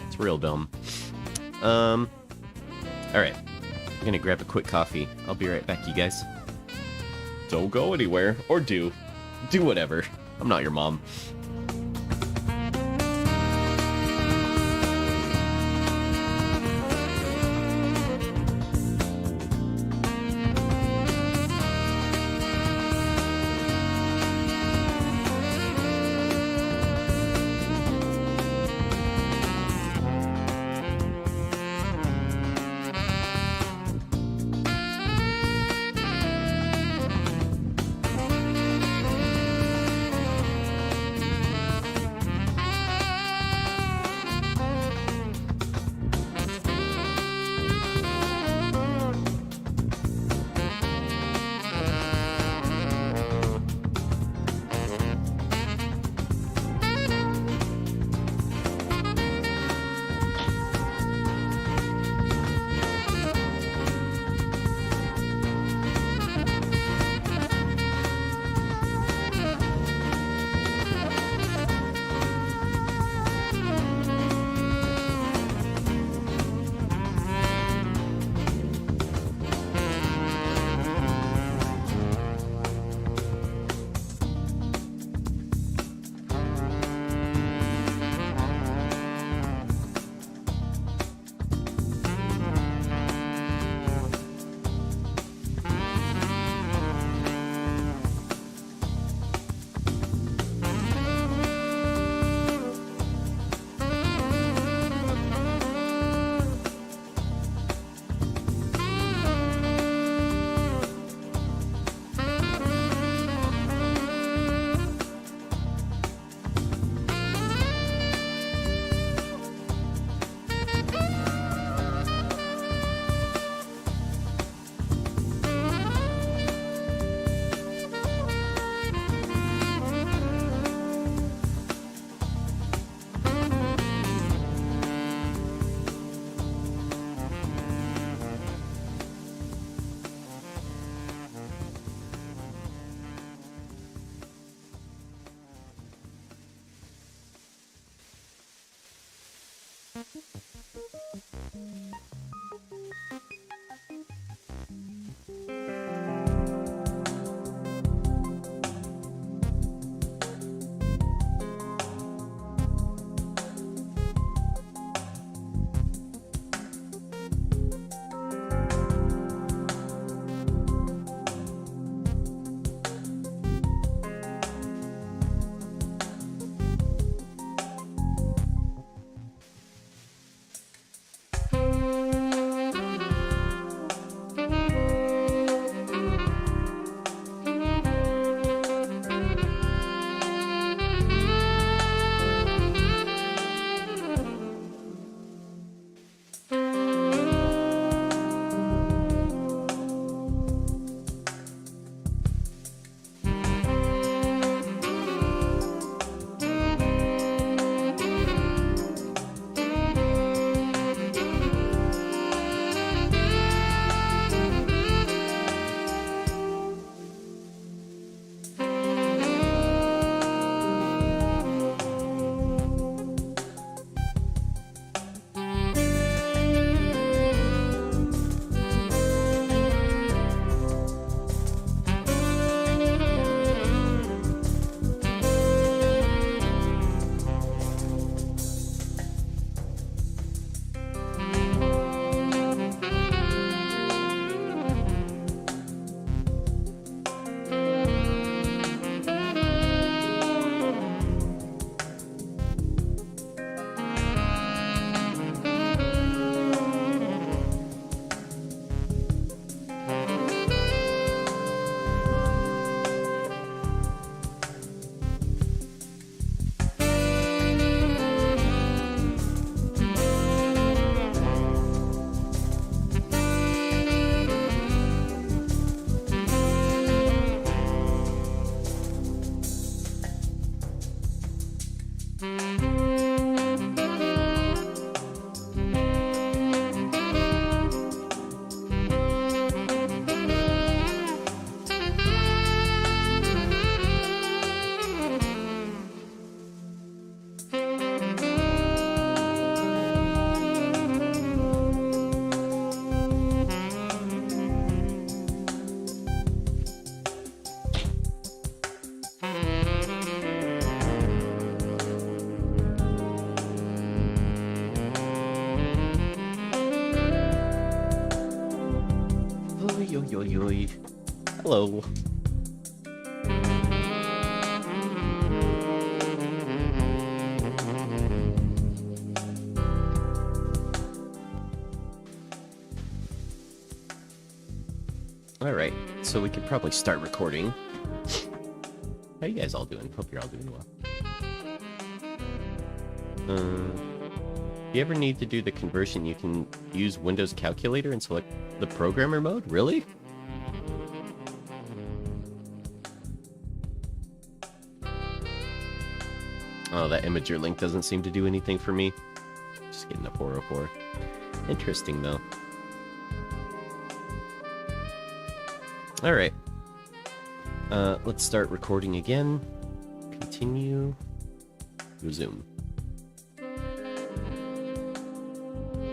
It's real dumb. Alright. I'm gonna grab a quick coffee. I'll be right back, you guys. Don't go anywhere. Or do. Do whatever. I'm not your mom. oi, oi. Hello. Alright, so we could probably start recording. How you guys all doing? Hope you're all doing well. If you ever need to do the conversion, you can use Windows Calculator and select the programmer mode? Really? Oh, that Imager link doesn't seem to do anything for me. Just getting a 404. Interesting, though. Alright. Let's start recording again. Continue. Resume.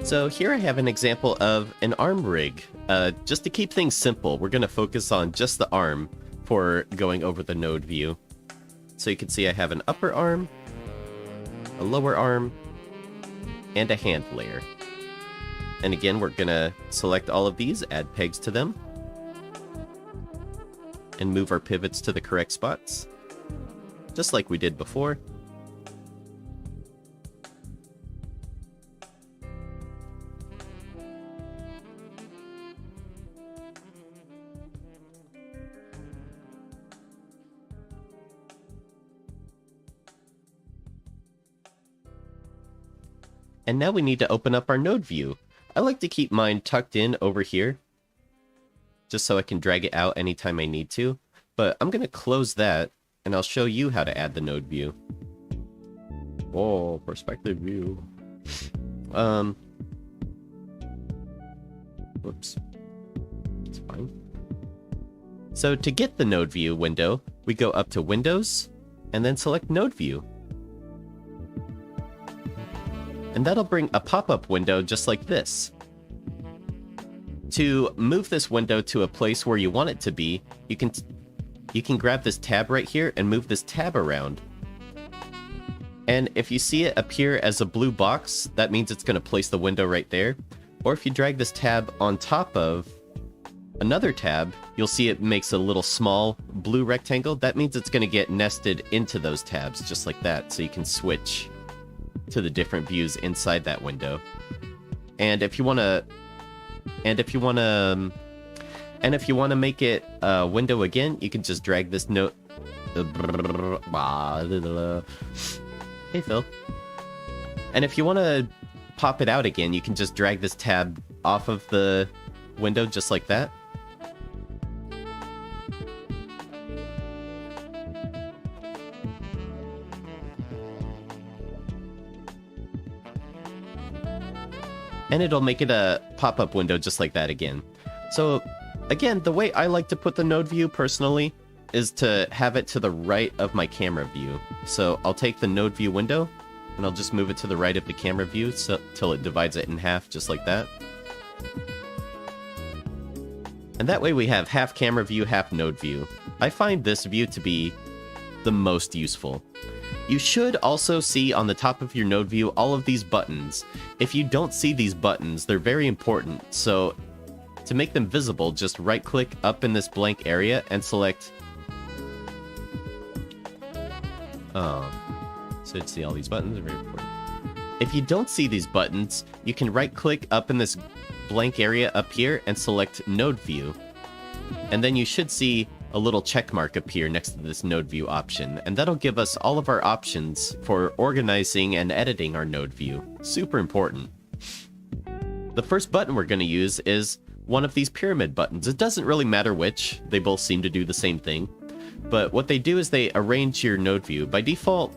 So here I have an example of an arm rig. Just to keep things simple, we're going to focus on just the arm for going over the node view. So you can see I have an upper arm, a lower arm, and a hand layer. And again, we're going to select all of these, add pegs to them, and move our pivots to the correct spots, just like we did before. And now we need to open up our node view. I like to keep mine tucked in over here, just so I can drag it out anytime I need to. But I'm going to close that, and I'll show you how to add the node view. Oh, perspective view. Whoops. It's fine. So to get the node view window, we go up to Windows, and then select Node View. And that'll bring a pop-up window just like this. To move this window to a place where you want it to be, you can grab this tab right here and move this tab around. And if you see it appear as a blue box, that means it's going to place the window right there. Or if you drag this tab on top of another tab, you'll see it makes a little small blue rectangle. That means it's going to get nested into those tabs just like that, so you can switch to the different views inside that window. And if you want to make it a window again, you can just drag this note. Hey, Phil. And if you want to pop it out again, you can just drag this tab off of the window just like that. And it'll make it a pop-up window just like that again. So, again, the way I like to put the node view personally is to have it to the right of my camera view. So I'll take the node view window, and I'll just move it to the right of the camera view till it divides it in half, just like that. And that way we have half camera view, half node view. I find this view to be the most useful. You should also see on the top of your node view all of these buttons. If you don't see these buttons, they're very important. So to make them visible, just right-click up in this blank area and select... So to see all these buttons are very important. If you don't see these buttons, you can right-click up in this blank area up here and select Node View. And then you should see a little check mark appear next to this node view option, and that'll give us all of our options for organizing and editing our node view. Super important. The first button we're going to use is one of these pyramid buttons. It doesn't really matter which, they both seem to do the same thing. But what they do is they arrange your node view. By default,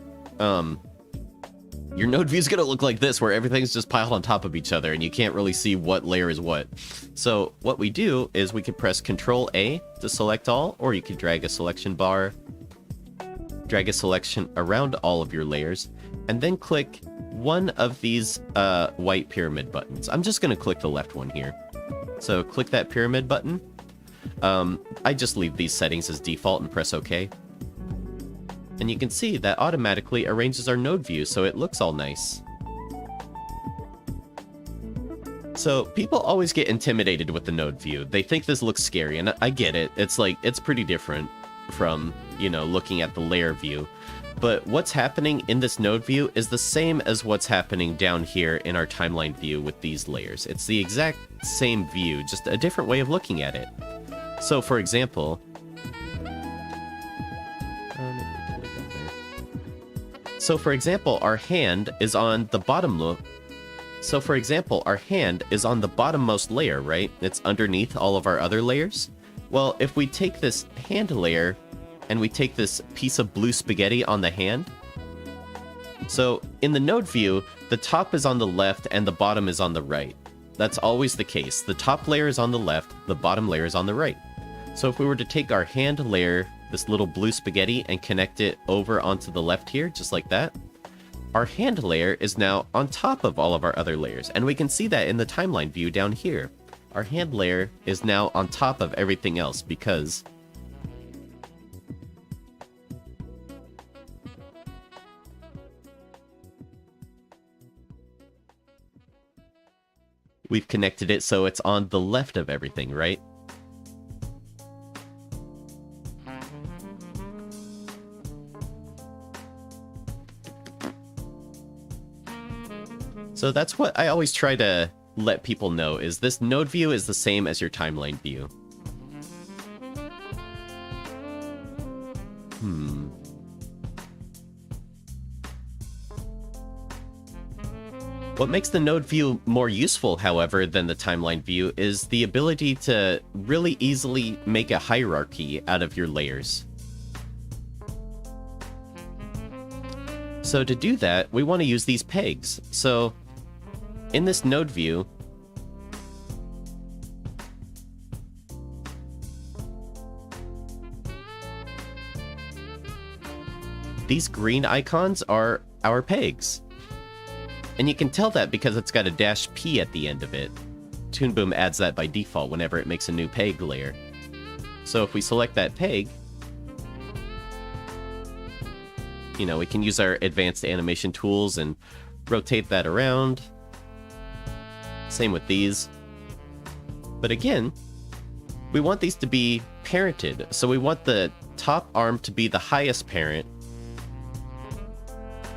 your node view is going to look like this, where everything's just piled on top of each other and you can't really see what layer is what. So what we do is we can press Control-A to select all, or you can drag a selection bar, drag a selection around all of your layers, and then click one of these white pyramid buttons. I'm just going to click the left one here. So click that pyramid button. I just leave these settings as default and press OK. And you can see that automatically arranges our node view so it looks all nice. So people always get intimidated with the node view. They think this looks scary, and I get it. It's like, it's pretty different from, you know, looking at the layer view. But what's happening in this node view is the same as what's happening down here in our timeline view with these layers. It's the exact same view, just a different way of looking at it. So for example, our hand is on the bottommost layer, right? It's underneath all of our other layers. Well, if we take this hand layer and we take this piece of blue spaghetti on the hand, so in the node view, the top is on the left and the bottom is on the right. That's always the case. The top layer is on the left, the bottom layer is on the right. So if we were to take our hand layer, this little blue spaghetti, and connect it over onto the left here, just like that, our hand layer is now on top of all of our other layers, and we can see that in the timeline view down here. Our hand layer is now on top of everything else because we've connected it so it's on the left of everything, right? So that's what I always try to let people know, is this node view is the same as your timeline view. What makes the node view more useful, however, than the timeline view is the ability to really easily make a hierarchy out of your layers. So to do that, we want to use these pegs. So in this node view, these green icons are our pegs. And you can tell that because it's got a -p at the end of it. Toon Boom adds that by default whenever it makes a new peg layer. So if we select that peg, you know, we can use our advanced animation tools and rotate that around. Same with these. But again, we want these to be parented. So we want the top arm to be the highest parent,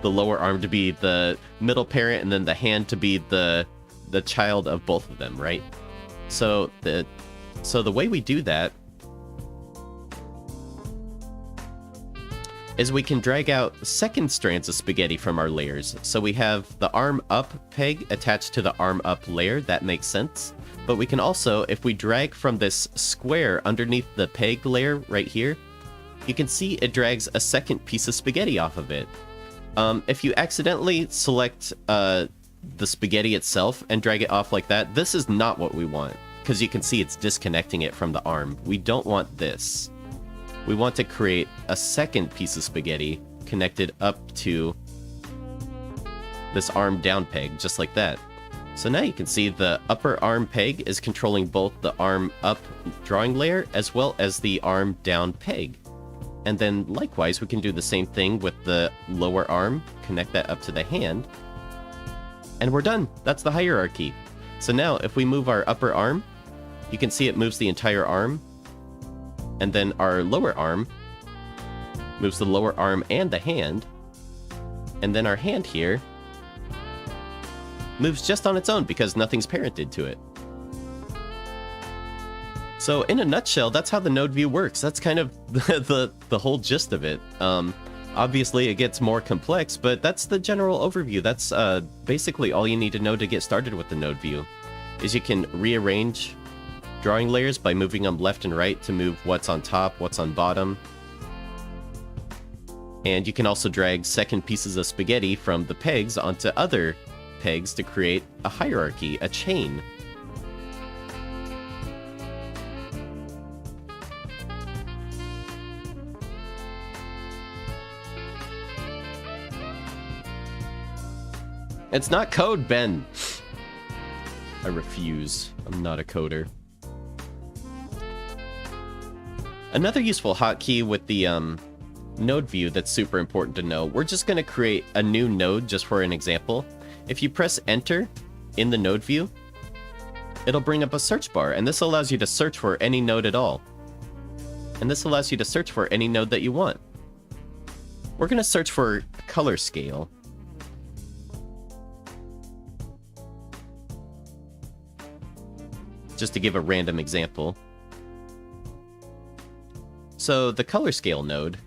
the lower arm to be the middle parent, and then the hand to be the child of both of them, right? So the way we do that is we can drag out second strands of spaghetti from our layers. So we have the arm up peg attached to the arm up layer. That makes sense. But we can also, if we drag from this square underneath the peg layer right here, you can see it drags a second piece of spaghetti off of it. If you accidentally select the spaghetti itself and drag it off like that, this is not what we want, because you can see it's disconnecting it from the arm. We don't want this. We want to create a second piece of spaghetti connected up to this arm down peg, just like that. So now you can see the upper arm peg is controlling both the arm up drawing layer as well as the arm down peg. And then likewise, we can do the same thing with the lower arm, connect that up to the hand, and we're done. That's the hierarchy. So now if we move our upper arm, you can see it moves the entire arm. And then our lower arm moves the lower arm and the hand. And then our hand here moves just on its own because nothing's parented to it. So in a nutshell, that's how the node view works. That's kind of the whole gist of it. Obviously, it gets more complex, but that's the general overview. That's basically all you need to know to get started with the node view, is you can rearrange drawing layers by moving them left and right to move what's on top, what's on bottom. And you can also drag second pieces of spaghetti from the pegs onto other pegs to create a hierarchy, a chain. It's not code, Ben. I refuse. I'm not a coder. Another useful hotkey with the node view that's super important to know, we're just going to create a new node just for an example. If you press enter in the node view, it'll bring up a search bar, and this allows you to search for any node at all. And this allows you to search for any node that you want. We're going to search for color scale. Just to give a random example. So the color scale node,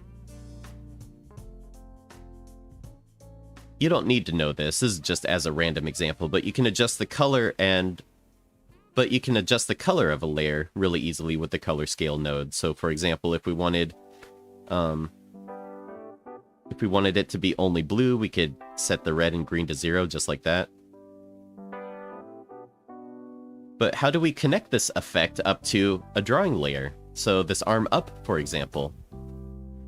you don't need to know this. This is just as a random example, but you can adjust the color of a layer really easily with the color scale node. So for example, if we wanted it to be only blue, we could set the red and green to 0 just like that. But how do we connect this effect up to a drawing layer? So this arm up, for example.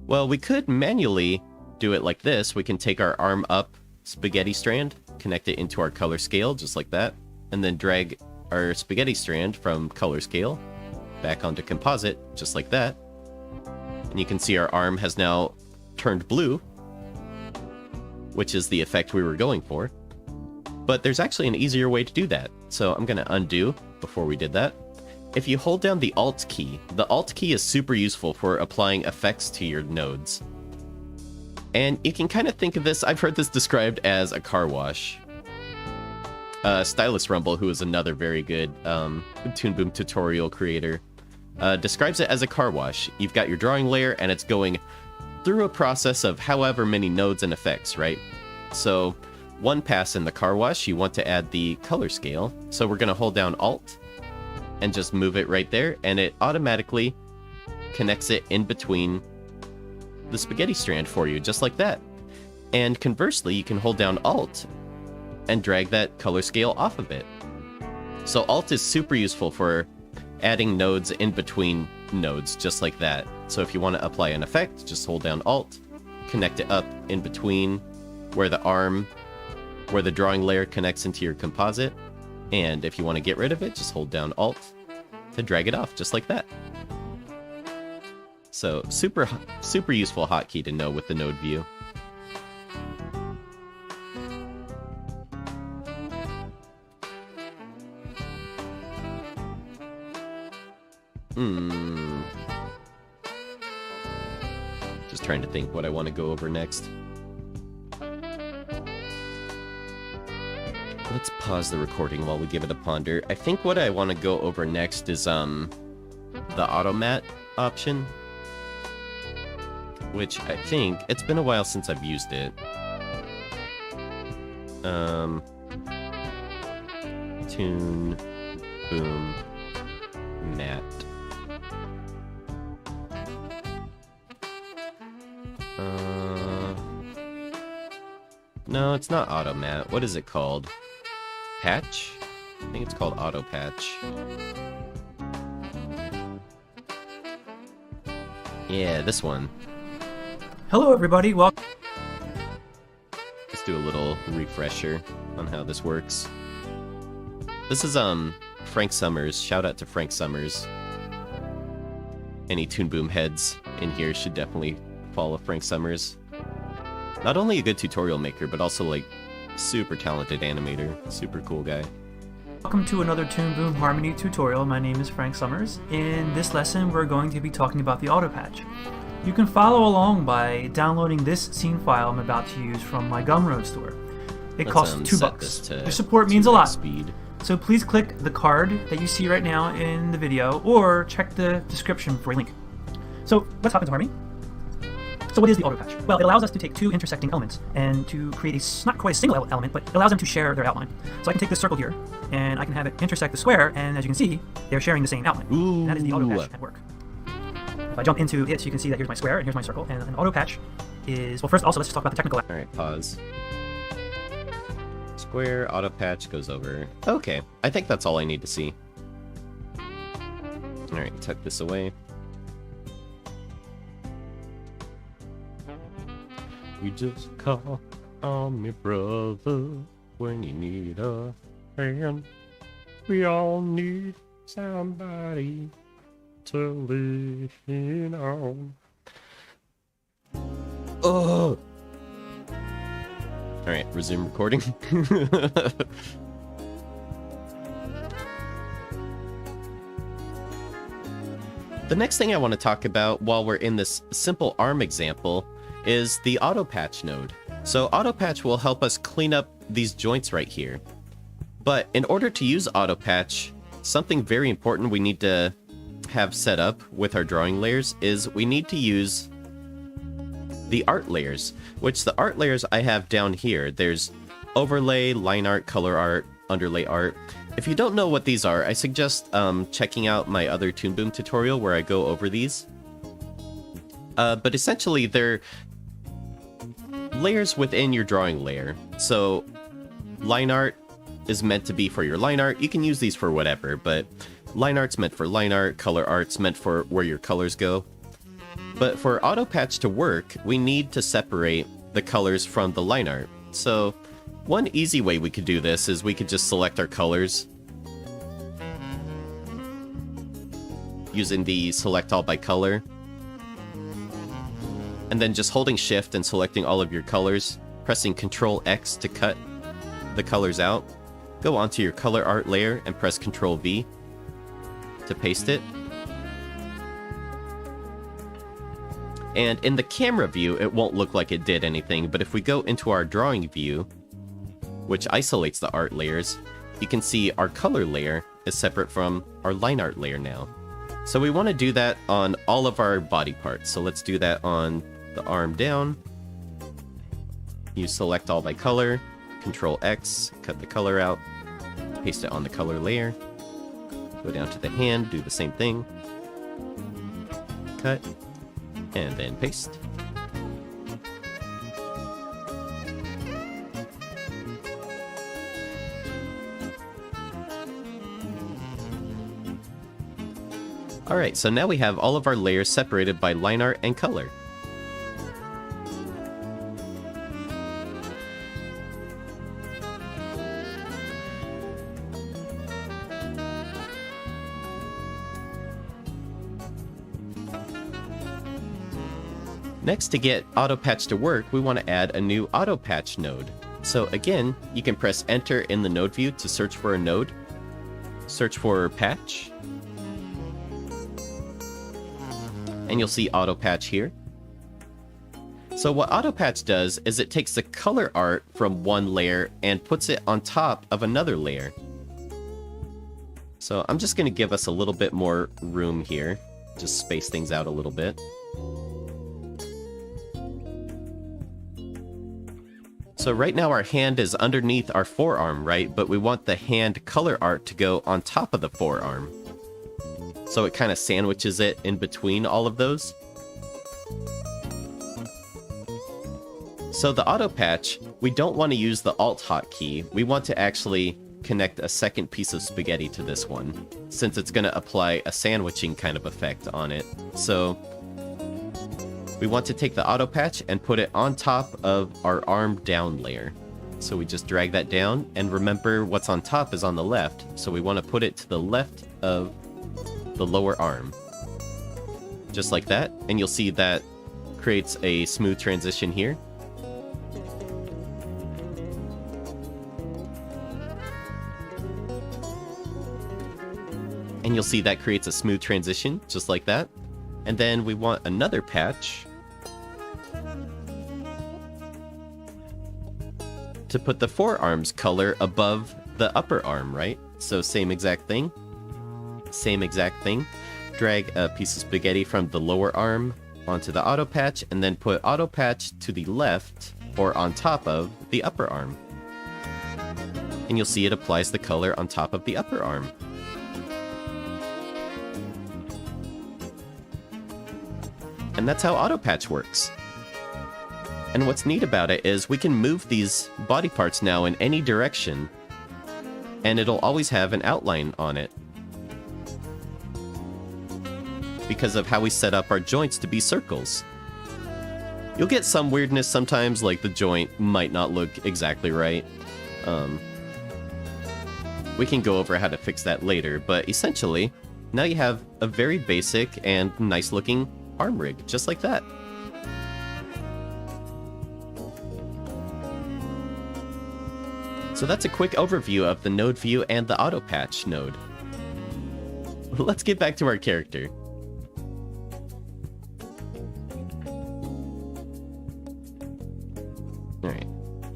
Well, we could manually do it like this. We can take our arm up spaghetti strand, connect it into our color scale, just like that, and then drag our spaghetti strand from color scale back onto composite, just like that. And you can see our arm has now turned blue, which is the effect we were going for. But there's actually an easier way to do that. So I'm going to undo before we did that. If you hold down the Alt key, the Alt key is super useful for applying effects to your nodes. And you can kind of think of this, I've heard this described as a car wash. Stylus Rumble, who is another very good Toon Boom tutorial creator, describes it as a car wash. You've got your drawing layer, and it's going through a process of however many nodes and effects, right? So one pass in the car wash, you want to add the color scale. So we're going to hold down Alt and just move it right there, and it automatically connects it in between the spaghetti strand for you, just like that. And conversely, you can hold down Alt and drag that color scale off of it. So Alt is super useful for adding nodes in between nodes, just like that. So if you want to apply an effect, just hold down Alt, connect it up in between where the drawing layer connects into your composite. And if you want to get rid of it, just hold down Alt to drag it off, just like that. So super useful hotkey to know with the node view. Just trying to think what I want to go over next. Let's pause the recording while we give it a ponder. I think what I want to go over next is the automat option, which I think it's been a while since I've used it. Toon Boom Mat. No, it's not automat. What is it called? Patch? I think it's called auto patch. Yeah, this one. Hello everybody, welcome. Let's do a little refresher on how this works. This is Frank Summers. Shout out to Frank Summers. Any Toon Boom heads in here should definitely follow Frank Summers. Not only a good tutorial maker, but also like super talented animator. Super cool guy. Welcome to another Toon Boom Harmony tutorial. My name is Frank Summers. In this lesson, we're going to be talking about the auto patch. You can follow along by downloading this scene file I'm about to use from my Gumroad store. It costs $2. Your support means a lot. Speed. So please click the card that you see right now in the video, or check the description for a link. So let's hop into Harmony. So what is the auto patch? Well, it allows us to take two intersecting elements and to create not quite a single element, but it allows them to share their outline. So I can take this circle here, and I can have it intersect the square, and as you can see, they're sharing the same outline. Ooh. That is the auto patch at work. If I jump into it, you can see that here's my square and here's my circle, and an auto patch is, well, first also let's just talk about the technical. Alright, pause. Square, auto patch goes over. Okay, I think that's all I need to see. Alright, tuck this away. You just call on me, brother, when you need a hand. We all need somebody to lean on. Oh! Alright, resume recording. The next thing I want to talk about while we're in this simple arm example is the auto patch node. So auto patch will help us clean up these joints right here. But in order to use auto patch, something very important we need to have set up with our drawing layers is we need to use the art layers, which the art layers I have down here. There's overlay, line art, color art, underlay art. If you don't know what these are, I suggest checking out my other Toon Boom tutorial where I go over these. But essentially, they're layers within your drawing layer. So line art is meant to be for your line art. You can use these for whatever, but line art's meant for line art, color art's meant for where your colors go. But for auto patch to work, we need to separate the colors from the line art. So one easy way we could do this is we could just select our colors using the select all by color, and then just holding shift and selecting all of your colors, pressing Ctrl X to cut the colors out. Go onto your color art layer and press Ctrl V to paste it. And in the camera view, it won't look like it did anything, but if we go into our drawing view, which isolates the art layers, you can see our color layer is separate from our line art layer now. So we want to do that on all of our body parts. So let's do that on the arm down. Use select all by color, Control X, cut the color out, paste it on the color layer. Go down to the hand, do the same thing. Cut, and then paste. Alright, so now we have all of our layers separated by line art and color. Next, to get auto patch to work, we want to add a new auto patch node. So again, you can press enter in the node view to search for a node. Search for patch. And you'll see auto patch here. So what auto patch does is it takes the color art from one layer and puts it on top of another layer. So I'm just going to give us a little bit more room here. Just space things out a little bit. So right now our hand is underneath our forearm, right? But we want the hand color art to go on top of the forearm. So it kind of sandwiches it in between all of those. So the auto patch, we don't want to use the Alt hotkey. We want to actually connect a second piece of spaghetti to this one, since it's going to apply a sandwiching kind of effect on it. So we want to take the auto patch and put it on top of our arm down layer. So we just drag that down, and remember what's on top is on the left. So we want to put it to the left of the lower arm. Just like that, and you'll see that creates a smooth transition here. And you'll see that creates a smooth transition, just like that. And then we want another patch to put the forearm's color above the upper arm, right? So same exact thing. Same exact thing. Drag a piece of spaghetti from the lower arm onto the auto patch, and then put auto patch to the left or on top of the upper arm. And you'll see it applies the color on top of the upper arm. And that's how auto patch works. And what's neat about it is we can move these body parts now in any direction, and it'll always have an outline on it, because of how we set up our joints to be circles. You'll get some weirdness sometimes, like the joint might not look exactly right. We can go over how to fix that later, but essentially, now you have a very basic and nice looking arm rig, just like that. So that's a quick overview of the node view and the auto patch node. Let's get back to our character.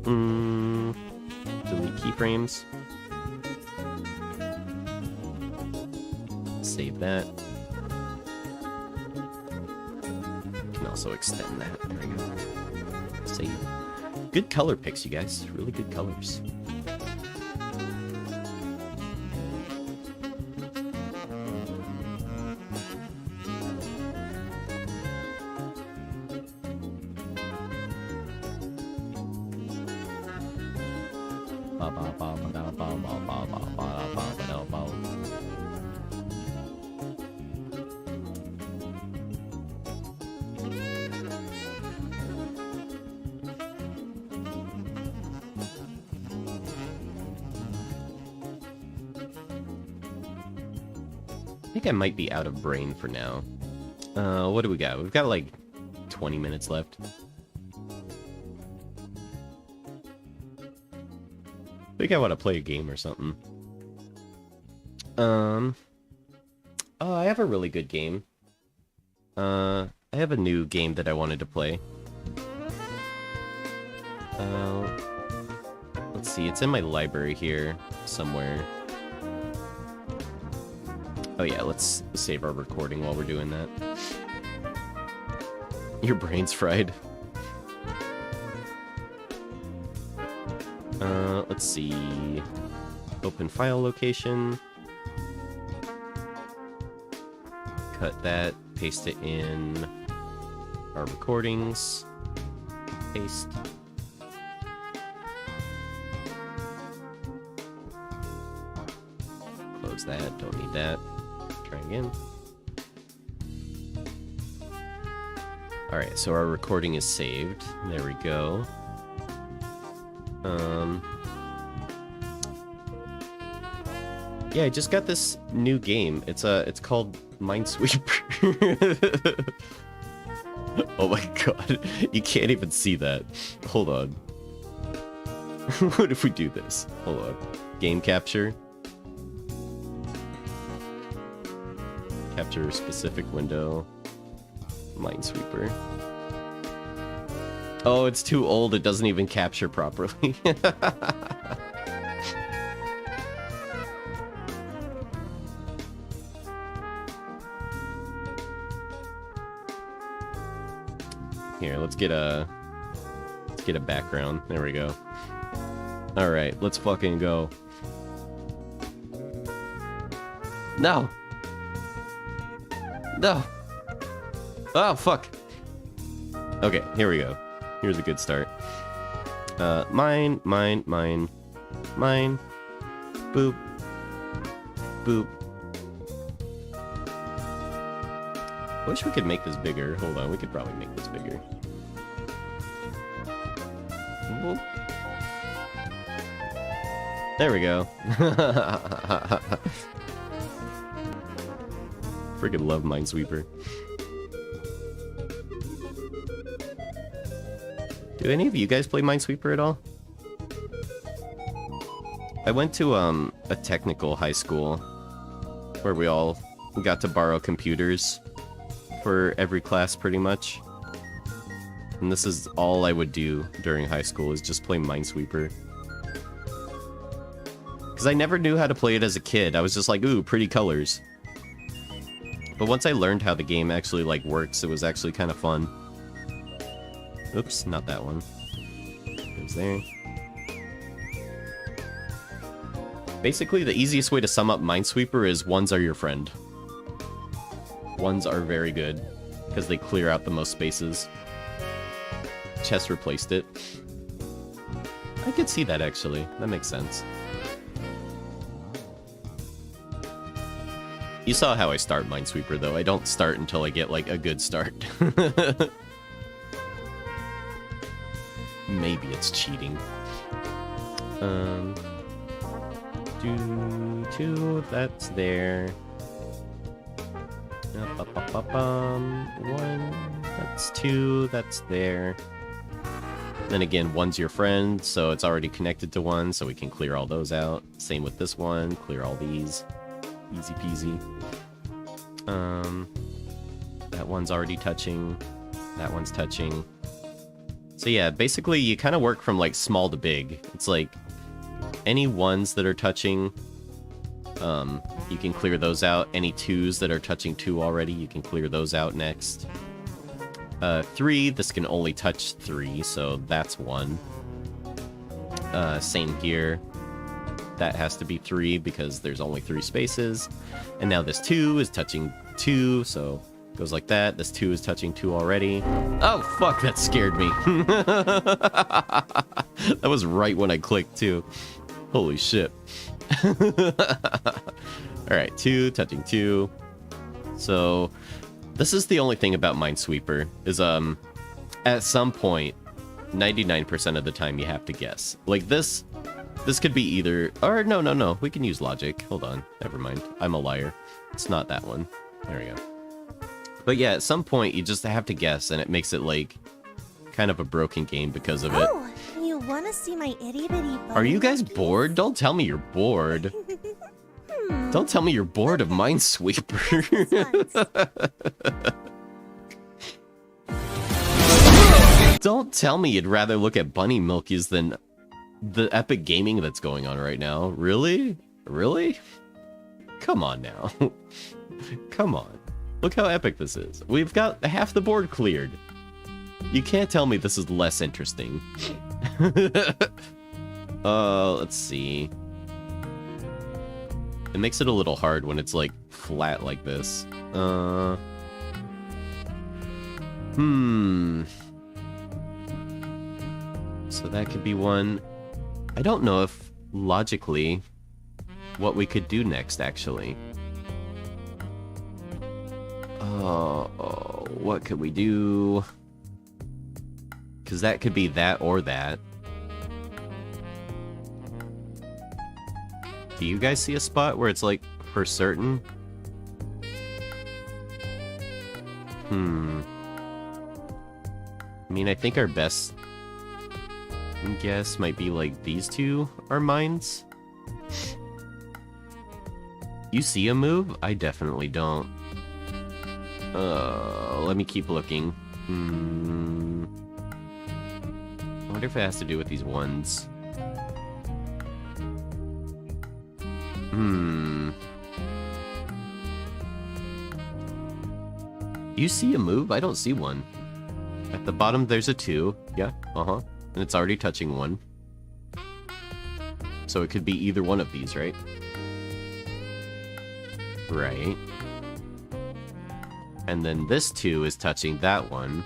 Delete keyframes. Save that. Can also extend that. There we go. Save. Good color picks, you guys. Really good colors. I think I might be out of brain for now. What do we got? We've got like 20 minutes left. I think I want to play a game or something. Oh, I have a really good game. I have a new game that I wanted to play. Let's see, it's in my library here somewhere. Oh yeah, let's save our recording while we're doing that. Your brain's fried. Let's see. Open file location. Cut that, paste it in our recordings. Paste. Close that, don't need that. Try again. Alright, so our recording is saved. There we go. Yeah, I just got this new game. It's called Minesweeper. Oh my god. You can't even see that. Hold on. What if we do this? Hold on. Game capture. Capture specific window. Minesweeper. Oh, it's too old. It doesn't even capture properly. Here, let's get a background. There we go. All right, let's fucking go. No. No. Oh, fuck. Okay, here we go. Here's a good start. Mine. Boop. Boop. I wish we could make this bigger. Hold on, we could probably make this bigger. Boop. There we go. Freaking love Minesweeper. Do any of you guys play Minesweeper at all? I went to a technical high school where we all got to borrow computers for every class pretty much. And this is all I would do during high school, is just play Minesweeper. Because I never knew how to play it as a kid. I was just like, ooh, pretty colors. But once I learned how the game actually like works, it was actually kind of fun. Oops, not that one. Goes there. Basically, the easiest way to sum up Minesweeper is ones are your friend. Ones are very good, because they clear out the most spaces. Chess replaced it. I could see that, actually. That makes sense. You saw how I start Minesweeper, though. I don't start until I get, like, a good start. Maybe it's cheating. Two, that's there. One, that's two, that's there. Then again, one's your friend, so it's already connected to one, so we can clear all those out. Same with this one, clear all these. Easy peasy. That one's already touching. That one's touching. So yeah, basically you kind of work from like small to big. It's like any ones that are touching, you can clear those out. Any twos that are touching 2 already, you can clear those out next. 3, this can only touch 3, so that's 1. Same here. That has to be 3 because there's only 3 spaces. And now this 2 is touching 2, so it goes like that. This 2 is touching 2 already. Oh, fuck, that scared me. That was right when I clicked, too. Holy shit. Alright, 2, touching 2. So, this is the only thing about Minesweeper, is, at some point, 99% of the time you have to guess. Like, this could be either... Or, no, we can use logic. Hold on, never mind. I'm a liar. It's not that one. There we go. But yeah, at some point, you just have to guess, and it makes it, like, kind of a broken game because of it. Oh, you wanna see my itty bitty butt? Are you guys bored? Don't tell me you're bored. Don't tell me you're bored of Minesweeper. Don't tell me you'd rather look at bunny milkies than the epic gaming that's going on right now. Really? Really? Come on now. Come on. Look how epic this is. We've got half the board cleared. You can't tell me this is less interesting. Let's see. It makes it a little hard when it's like flat like this. So that could be one. I don't know if logically what we could do next actually. What could we do? Because that could be that or that. Do you guys see a spot where it's like for certain? I mean, I think our best guess might be like these two are mines. You see a move? I definitely don't. Let me keep looking. I wonder if it has to do with these ones. You see a move? I don't see one. At the bottom, there's a 2. Yeah, and it's already touching 1. So it could be either one of these, right? Right. And then this 2 is touching that one.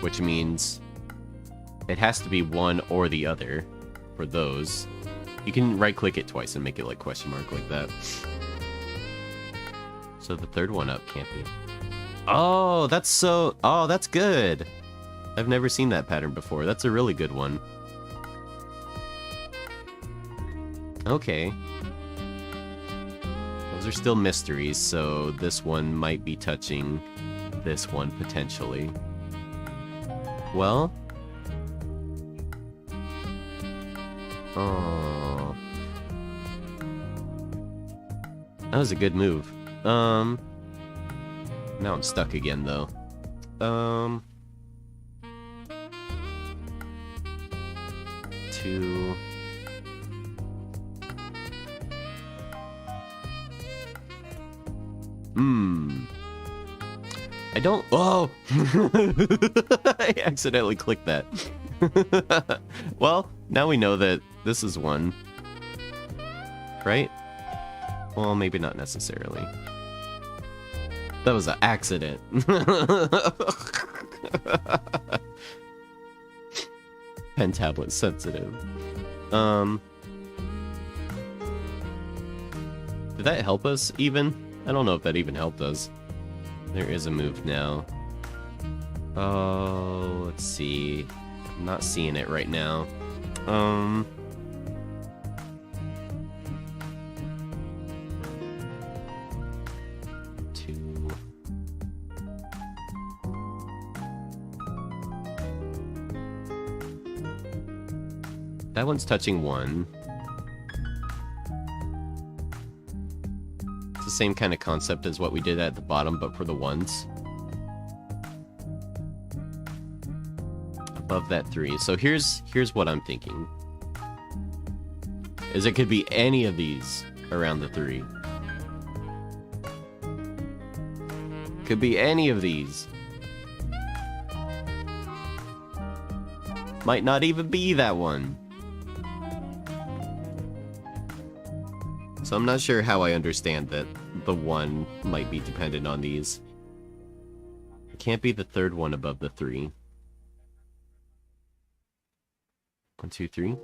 Which means it has to be one or the other for those. You can right-click it twice and make it like question mark like that. So the third one up can't be. Oh, that's so... Oh, that's good. I've never seen that pattern before. That's a really good one. Okay. Those are still mysteries, so this one might be touching this one potentially. Well... Oh. That was a good move. Now I'm stuck again, though. Two. I don't... Oh! I accidentally clicked that. Well, now we know that this is one. Right? Well, maybe not necessarily. That was an accident. Pen tablet sensitive. Did that help us even? I don't know if that even helped us. There is a move now. Oh, let's see. I'm not seeing it right now. Two. That one's touching 1. It's the same kind of concept as what we did at the bottom, but for the ones. above that 3. So here's what I'm thinking. Is it could be any of these around the 3. Could be any of these. Might not even be that one. So I'm not sure how I understand that the 1 might be dependent on these. It can't be the 3rd one above the 3. 1, 2, 3.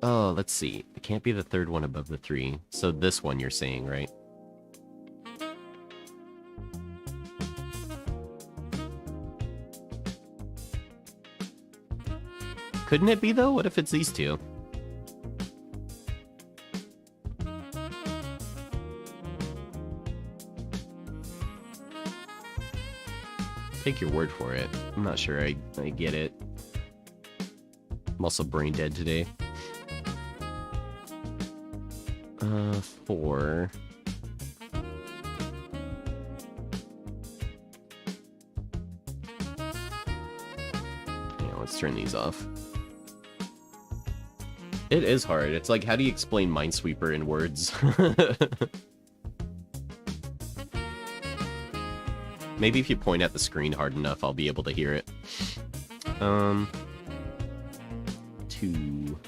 Oh, let's see. It can't be the 3rd one above the 3. So this one you're saying, right? Couldn't it be, though? What if it's these two? Take your word for it. I'm not sure I get it. I'm also brain dead today. 4. Yeah, let's turn these off. It is hard. It's like, how do you explain Minesweeper in words? Maybe if you point at the screen hard enough, I'll be able to hear it. 2.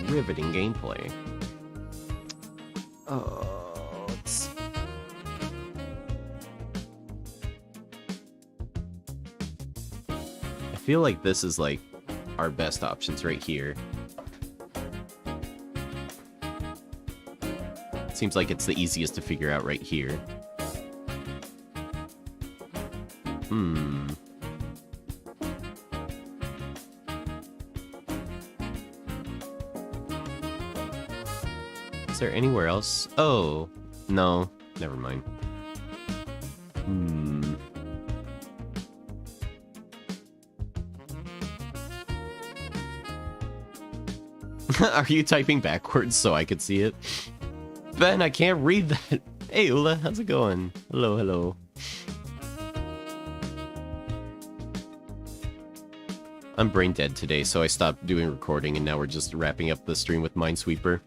Riveting gameplay. Oh, let's... I feel like this is like our best options right here. Seems like it's the easiest to figure out right here. Is there anywhere else? Oh, no. Never mind. Are you typing backwards so I could see it? Ben, I can't read that. Hey, Ula, how's it going? Hello, hello. I'm brain dead today, so I stopped doing recording, and now we're just wrapping up the stream with Minesweeper.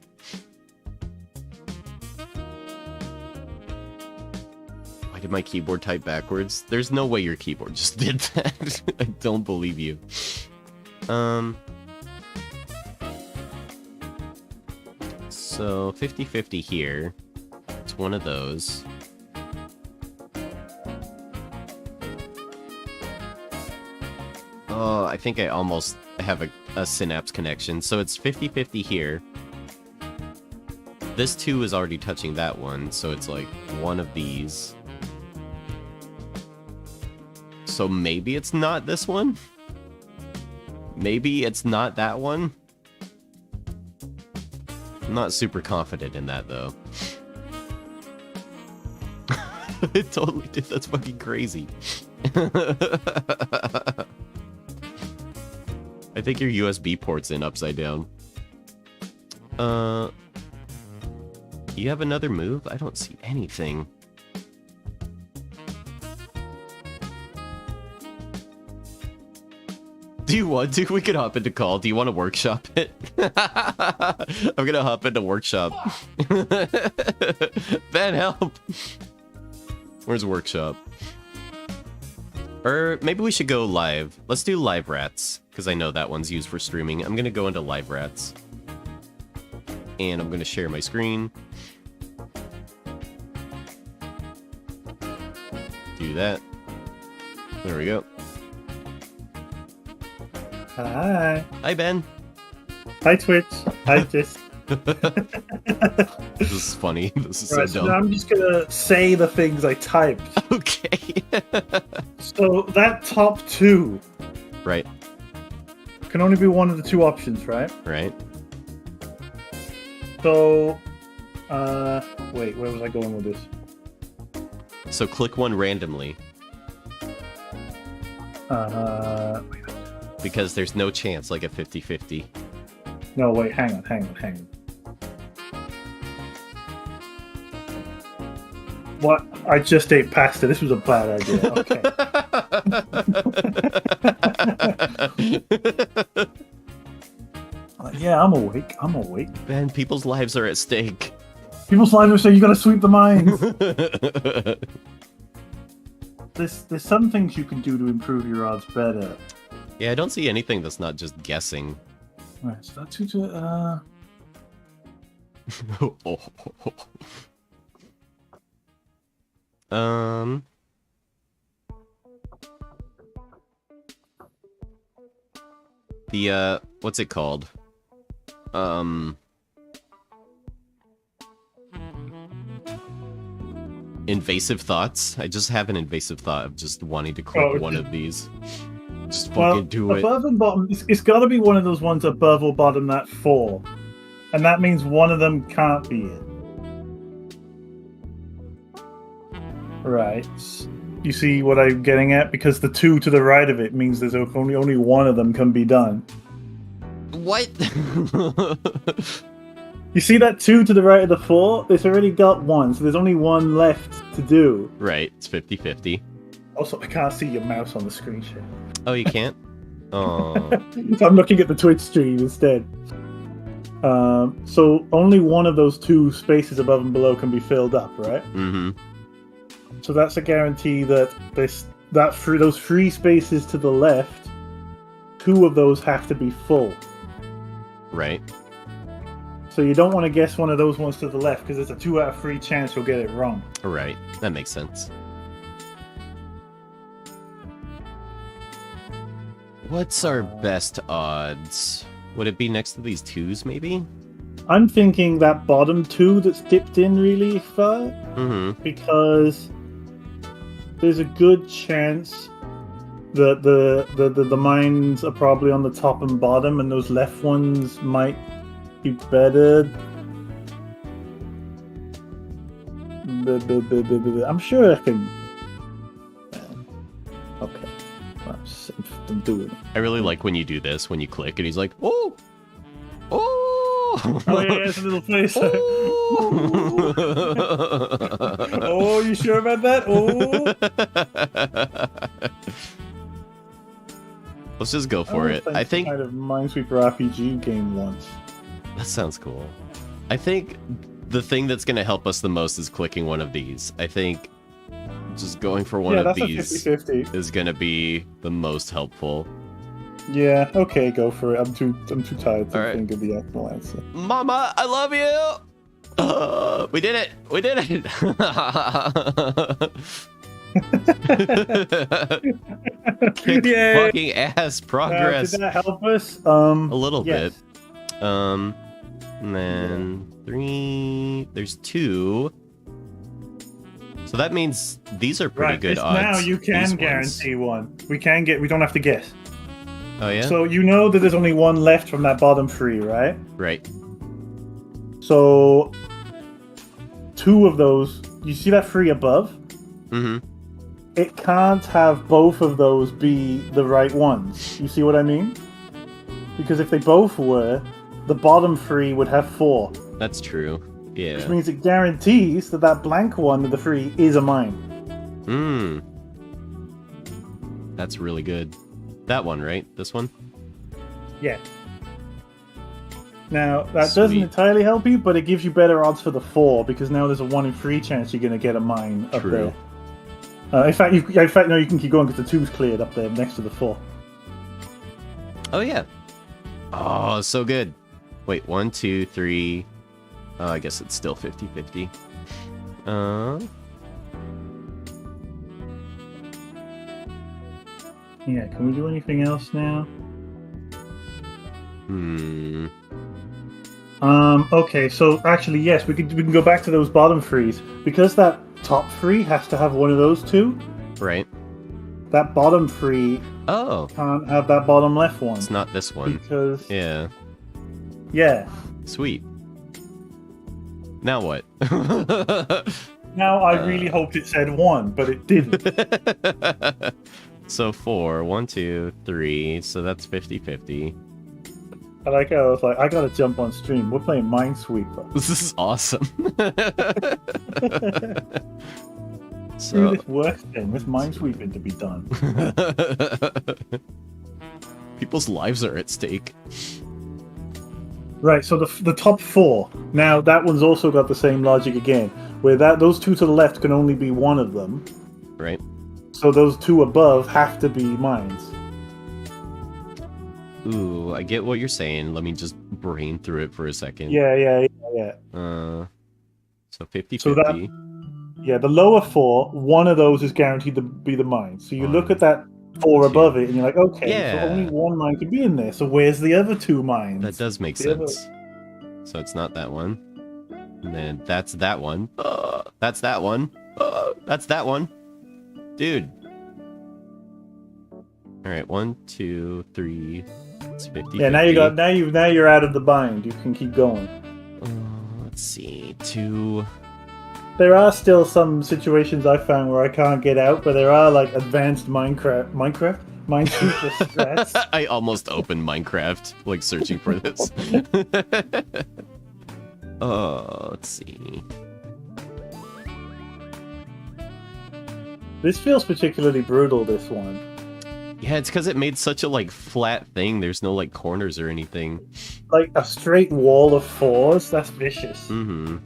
Why did my keyboard type backwards? There's no way your keyboard just did that. I don't believe you. So 50-50 here. It's one of those. Oh, I think I almost have a synapse connection. So it's 50-50 here. This 2 is already touching that one, so it's like one of these. So maybe it's not this one? Maybe it's not that one? I'm not super confident in that, though. It totally did. That's fucking crazy. I think your USB port's in upside down. You have another move? I don't see anything. Do you want to? We could hop into call. Do you want to workshop it? I'm gonna hop into workshop. Ben, help! Where's workshop? Or maybe we should go live. Let's do live rats, because I know that one's used for streaming. I'm gonna go into live rats. And I'm gonna share my screen. Do that. There we go. Hi. Hi, Ben. Hi, Twitch. Hi, Jess. This is funny. This is Right, so so dumb. now I'm just gonna say the things I typed. Okay. So that top 2 Right. can only be one of the 2 options, right? Right. So, wait, where was I going with this? So click one randomly. Because there's no chance like a 50-50. No, wait, hang on. What? I just ate pasta. This was a bad idea. Okay. Yeah, I'm awake. I'm awake. Man, people's lives are at stake. People's lives are saying you gotta sweep the mines. There's some things you can do to improve your odds better. Yeah, I don't see anything that's not just guessing. Right, so that's what's it called? Invasive thoughts. I just have an invasive thought of just wanting to click one of these. Just fucking do it. Above and bottom, it's got to be one of those ones above or bottom that 4. And that means one of them can't be it. Right. You see what I'm getting at? Because the 2 to the right of it means there's only one of them can be done. What? You see that 2 to the right of the 4? It's already got 1, so there's only 1 left to do. Right, it's 50-50. Also, I can't see your mouse on the screen share. Oh, you can't? Oh. So I'm looking at the Twitch stream instead. So only one of those 2 spaces above and below can be filled up, right? Mm-hmm. So that's a guarantee that those 3 spaces to the left, 2 of those have to be full. Right. So you don't want to guess one of those ones to the left, because it's a 2 out of 3 chance you'll get it wrong. Right, that makes sense. What's our best odds? Would it be next to these 2s, maybe? I'm thinking that bottom 2 that's dipped in really far, because there's a good chance that the mines are probably on the top and bottom, and those left ones might be better. I'm sure I can. Okay, I'm doing it. I really like when you do this, when you click, and he's like, "Oh, oh!" Oh yeah, it's a little face. Oh. Oh, you sure about that? Oh. Let's just go for it. I think kind of Minesweeper RPG game once. That sounds cool. I think the thing that's going to help us the most is clicking one of these. I think just going for one of these 50-50. is going to be the most helpful. Yeah, okay, go for it. I'm too tired to think of the actual answer. Mama, I love you! We did it! We did it! Kick fucking ass progress. Did that help us? A little bit. And then 3. There's 2. So that means these are pretty good odds. Now you can guarantee one. We don't have to guess. Oh yeah? So you know that there's only 1 left from that bottom 3, right? Right. So 2 of those, you see that 3 above? Mm-hmm. It can't have both of those be the right ones. You see what I mean? Because if they both were, the bottom 3 would have 4. That's true. Yeah. Which means it guarantees that blank one of the 3 is a mine. That's really good. That one, right? This one? Yeah. Now, that doesn't entirely help you, but it gives you better odds for the 4, because now there's a 1 in 3 chance you're going to get a mine up there. In fact, no, you can keep going because the 2's cleared up there next to the 4. Oh, yeah. Oh, so good. Wait, 1, 2, 3. I guess it's still 50-50. Yeah, can we do anything else now? Okay, so actually, yes, we can go back to those bottom 3s. Because that top 3 has to have one of those 2. Right. That bottom 3 can't have that bottom left one. It's not this one. Because... Yeah. Yeah. Sweet. Now what? Now I really hoped it said 1, but it didn't. So 4. 1, 2, 3. So that's 50-50. I like how I was like, I gotta jump on stream. We're playing Minesweeper. This is awesome. Do this work then. This minesweeping to be done. People's lives are at stake. Right, so the top 4. Now, that one's also got the same logic again, where those 2 to the left can only be one of them. Right. So those 2 above have to be mines. Ooh, I get what you're saying. Let me just brain through it for a second. Yeah. So 50-50. So the lower 4, one of those is guaranteed to be the mine. So you look at that 4 above it, and you're like, okay, so only one mine can be in there. So where's the other 2 mines? That does make sense. So it's not that one. And then that's that one. That's that one. That's that one. Dude. Alright, 1, 2, 3. It's 50. Yeah, now you're out of the bind. You can keep going. Let's see. 2. There are still some situations I found where I can't get out, but there are like advanced Minesweeper strats. I almost opened Minecraft, like searching for this. Let's see. This feels particularly brutal, this one. Yeah, it's because it made such a like flat thing. There's no like corners or anything. Like a straight wall of 4s. That's vicious. Mm-hmm.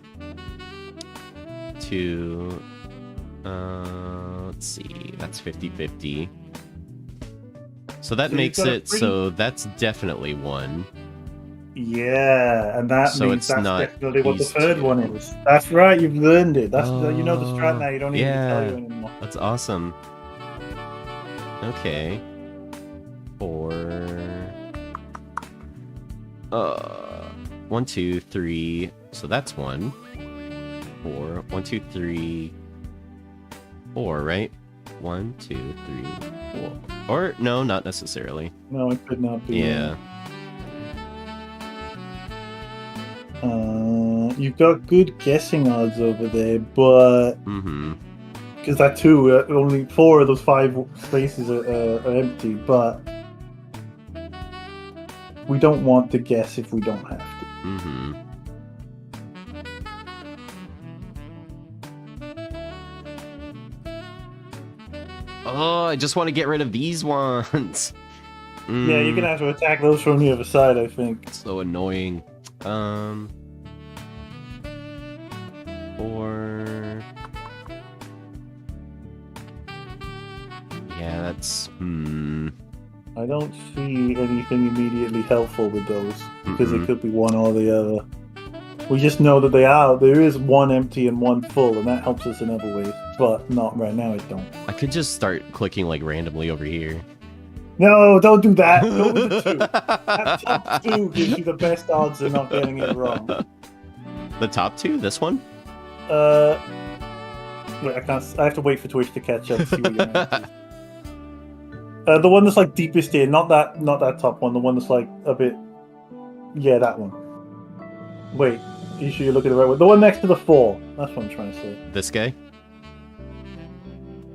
2. Let's see. That's 50-50. So that makes it so that's definitely 1. Yeah, and that So means it's that's not definitely what the these third 2. one is. That's right, you've learned it. That's you know the strat now. You don't need to tell you anymore. That's awesome. Okay. 4. 1, 2, 3. So that's 1. 4. 1, 2, 3. 4, right? 1, 2, 3, 4. Or no, not necessarily. No, it could not be. Yeah. You've got good guessing odds over there, but because that 2, only 4 of those 5 spaces are empty, but we don't want to guess if we don't have to. Oh, I just want to get rid of these ones. Yeah, you're gonna have to attack those from the other side, I think. So annoying. 4. Yeah, that's I don't see anything immediately helpful with those because it could be one or the other. We just know that there is 1 empty and 1 full, and that helps us in other ways. But not right now, it don't. I could just start clicking like randomly over here. No, don't do that. Go with the 2. That top 2 gives you the best odds of not getting it wrong. The top 2? This one? Wait, I can't. I have to wait for Twitch to catch up to see what your answer is. The one that's like deepest in, not that top one. The one that's like a bit. Yeah, that one. Wait, you sure you're looking at the right one? The one next to the 4. That's what I'm trying to say. This guy?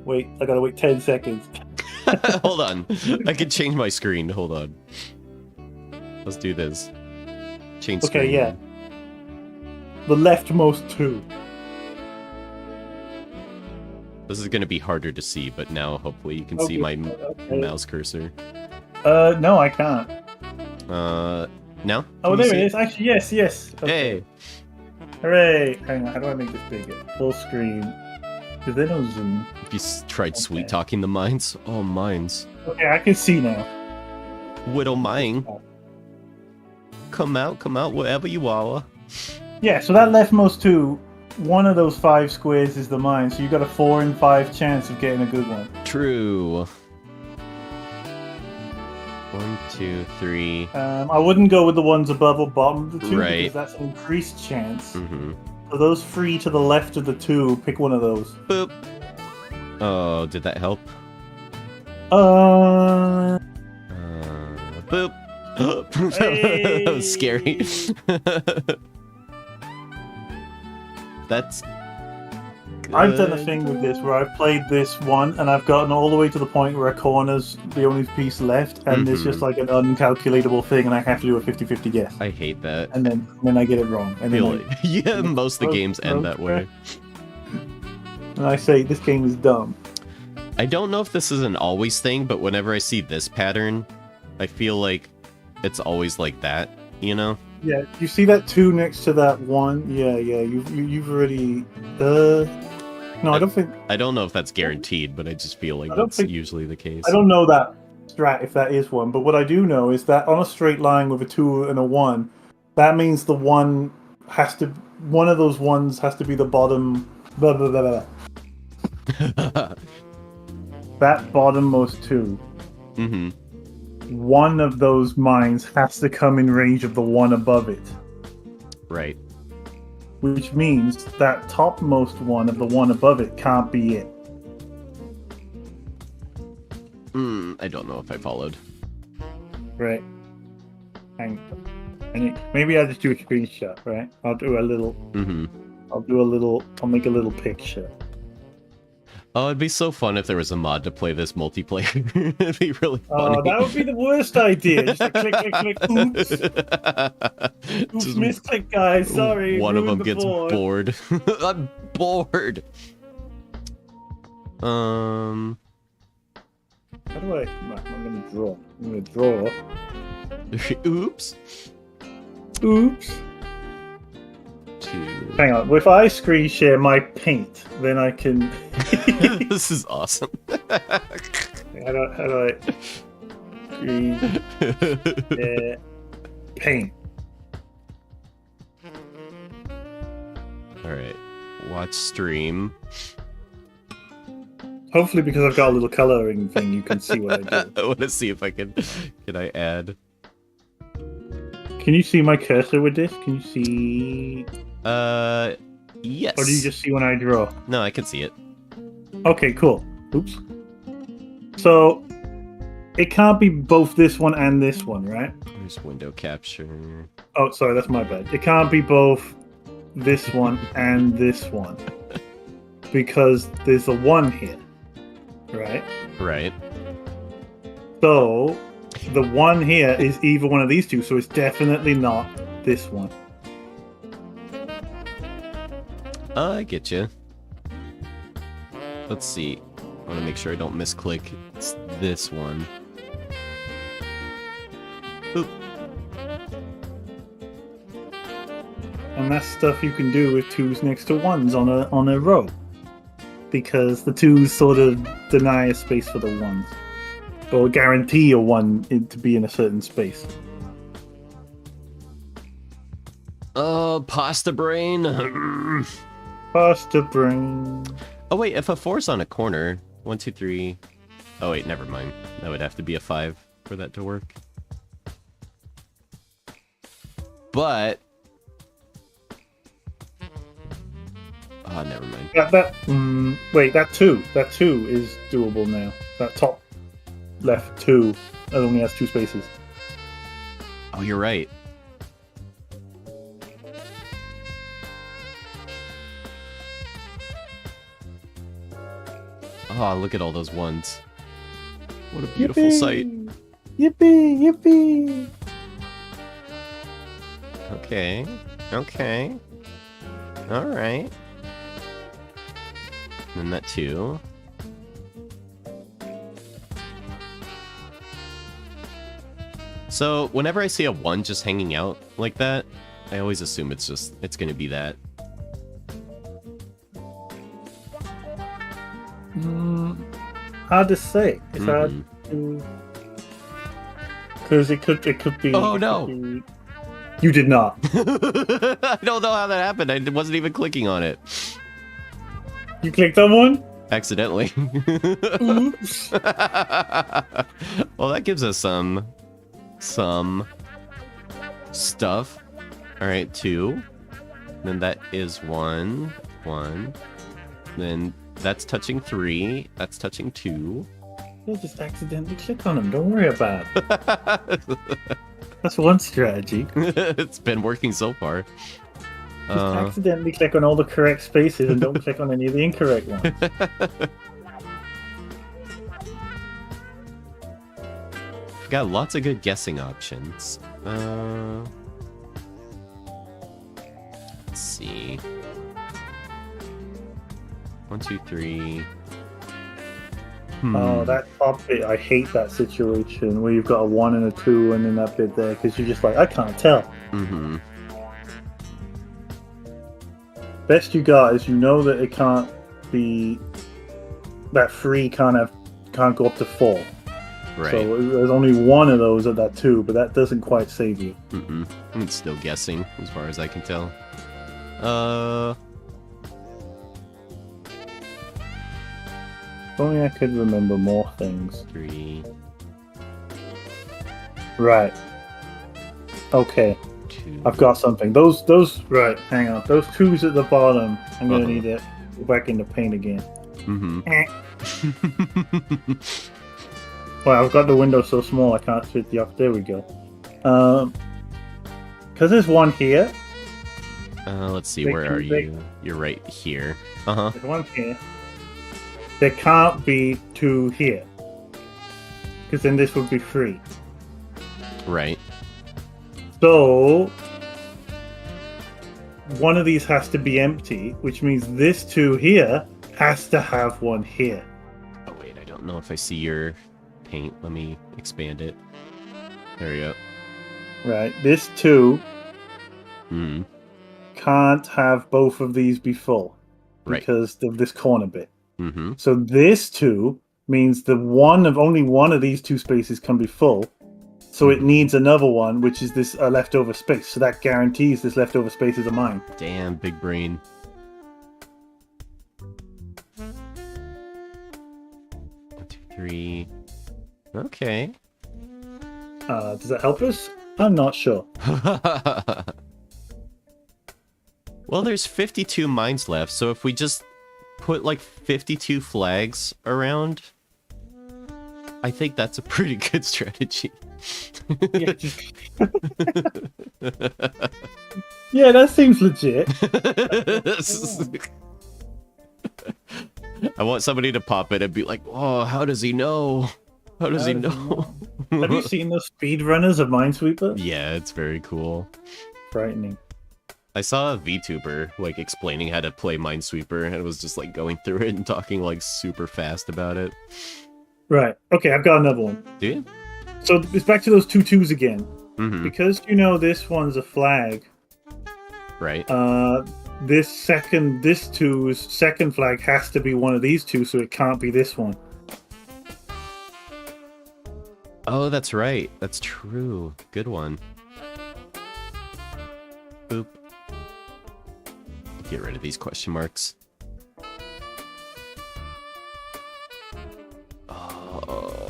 Wait, I gotta wait 10 seconds. Hold on. I can change my screen. Hold on. Let's do this. Change screen. Okay, yeah. The leftmost 2. This is going to be harder to see, but now hopefully you can see my mouse cursor. No, I can't. Now? Oh, there it is. Actually, yes. Okay. Hey! Hooray! Hang on, how do I make this bigger? Full screen. Because they don't zoom. If you tried sweet talking the mines? Oh, mines. Okay, I can see now. Widow mine. Come out, wherever you are. Yeah, so that leftmost 2, one of those 5 squares is the mine, so you got a 4 in 5 chance of getting a good one. True. 1, 2, 3. I wouldn't go with the ones above or bottom of the 2, right, because that's an increased chance. So those 3 to the left of the 2, pick one of those. Boop. Oh, did that help? Boop. That was scary. That's good. I've done a thing with this where I've played this one and I've gotten all the way to the point where a corner's the only piece left and there's just like an uncalculatable thing and I have to do a 50-50 guess. I hate that. And then I get it wrong. And yeah, most of the games end that way. and I say this game is dumb. I don't know if this is an always thing, but whenever I see this pattern, I feel like it's always like that, you know? Yeah, you see that 2 next to that 1? Yeah, you've already... No, I don't think... I don't know if that's guaranteed, but I just feel like that's usually the case. I don't know that strat if that is one, but what I do know is that on a straight line with a 2 and a 1, that means the 1 has to... One of those ones has to be the bottom... Blah, blah, blah, blah. That bottommost 2. Mm-hmm. One of those mines has to come in range of the one above it. Right. Which means that topmost one of the one above it can't be it. I don't know if I followed. Right. Maybe I'll just do a screenshot, right? I'll do a little... Mm-hmm. I'll make a little picture. Oh, it'd be so fun if there was a mod to play this multiplayer. It'd be really funny. Oh, that would be the worst idea. Just a click, click, click. Oops. Oops, Just misclick, guys. Sorry. One of them ruined the gets board. bored. I'm bored. How do I... I'm gonna draw. Oops. Oops. 2. Hang on. If I screen share my paint, then I can... This is awesome. How do I... Screen share paint. Alright. Watch stream. Hopefully because I've got a little coloring thing, you can see what I do. I want to see if I can I add... Can you see my cursor with this? Can you see... Yes. Or do you just see when I draw? No, I can see it. Okay, cool. Oops. So, it can't be both this one and this one, right? There's window capture. Oh, sorry, that's my bad. It can't be both this one and this one. Because there's a 1 here. Right? Right. So, the 1 here is either one of these two, so it's definitely not this one. I get you. Let's see. I want to make sure I don't misclick. It's this one. Oop. And that's stuff you can do with 2s next to 1s on a row. Because the 2s sort of deny a space for the 1s. Or guarantee a 1 to be in a certain space. Oh, pasta brain. Pasta brain. Oh wait, if a 4's on a corner, 1, 2, 3. Oh wait, never mind. That would have to be a 5 for that to work. But oh, never mind. Wait, that 2 is doable now. That top left 2 only has 2 spaces. Oh, you're right. Oh, look at all those 1s. What a beautiful Yippee! sight. Yippee! Yippee! Okay. Okay. Alright. And that 2. So, whenever I see a 1 just hanging out like that, I always assume it's gonna be that. Hard to say. It's hard to... Because it could be... Oh, no! You did not. I don't know how that happened. I wasn't even clicking on it. You clicked on one? Accidentally. Oops. Well, that gives us some stuff. All right, 2. Then that is 1. Then that's touching 3. That's touching 2. You'll just accidentally click on them. Don't worry about it. That's one strategy. It's been working so far. Just accidentally click on all the correct spaces and don't click on any of the incorrect ones. Got lots of good guessing options. Let's see. 1, 2, 3. Oh, that top bit, I hate that situation where you've got a 1 and a 2 and then that bit there, because you're just like, I can't tell. Mm-hmm. Best you got is you know that it can't be... That 3 can't go up to 4. Right. So there's only one of those at that 2, but that doesn't quite save you. Mm-mm. I'm still guessing, as far as I can tell. If only I could remember more things. 3. Right. Okay. 2. I've got something. Those, right, hang on. Those 2s at the bottom, I'm gonna need to go back into paint again. Mm-hmm. Well, I've got the window so small I can't fit the up. There we go. Because there's one here. Let's see, where are you? You're right here. Uh-huh. There's one here. There can't be 2 here. Because then this would be 3. Right. So one of these has to be empty, which means this 2 here has to have one here. Oh wait, I don't know if I see your paint. Let me expand it. There we go. Right, this 2 Hmm. can't have both of these be full Right. because of this corner bit. Mm-hmm. So this 2 means only one of these 2 spaces can be full. So it needs another one, which is this leftover space. So that guarantees this leftover space is a mine. Damn, big brain. 1, 2, 3. Okay. Does that help us? I'm not sure. Well, there's 52 mines left, so if we just put like 52 flags around, I think that's a pretty good strategy. Yeah, yeah, that seems legit. I want somebody to pop it and be like, "Oh, how does he know? How does he know?" Have you seen those speedrunners of Minesweeper? Yeah, it's very cool. Frightening. I saw a VTuber like explaining how to play Minesweeper, and it was just like going through it and talking like super fast about it. Right. Okay, I've got another one. Do you? So it's back to those 2 2s again. Mm-hmm. Because you know this one's a flag. Right. This 2's second flag has to be one of these 2, so it can't be this one. Oh, that's right. That's true. Good one. Boop. Get rid of these question marks.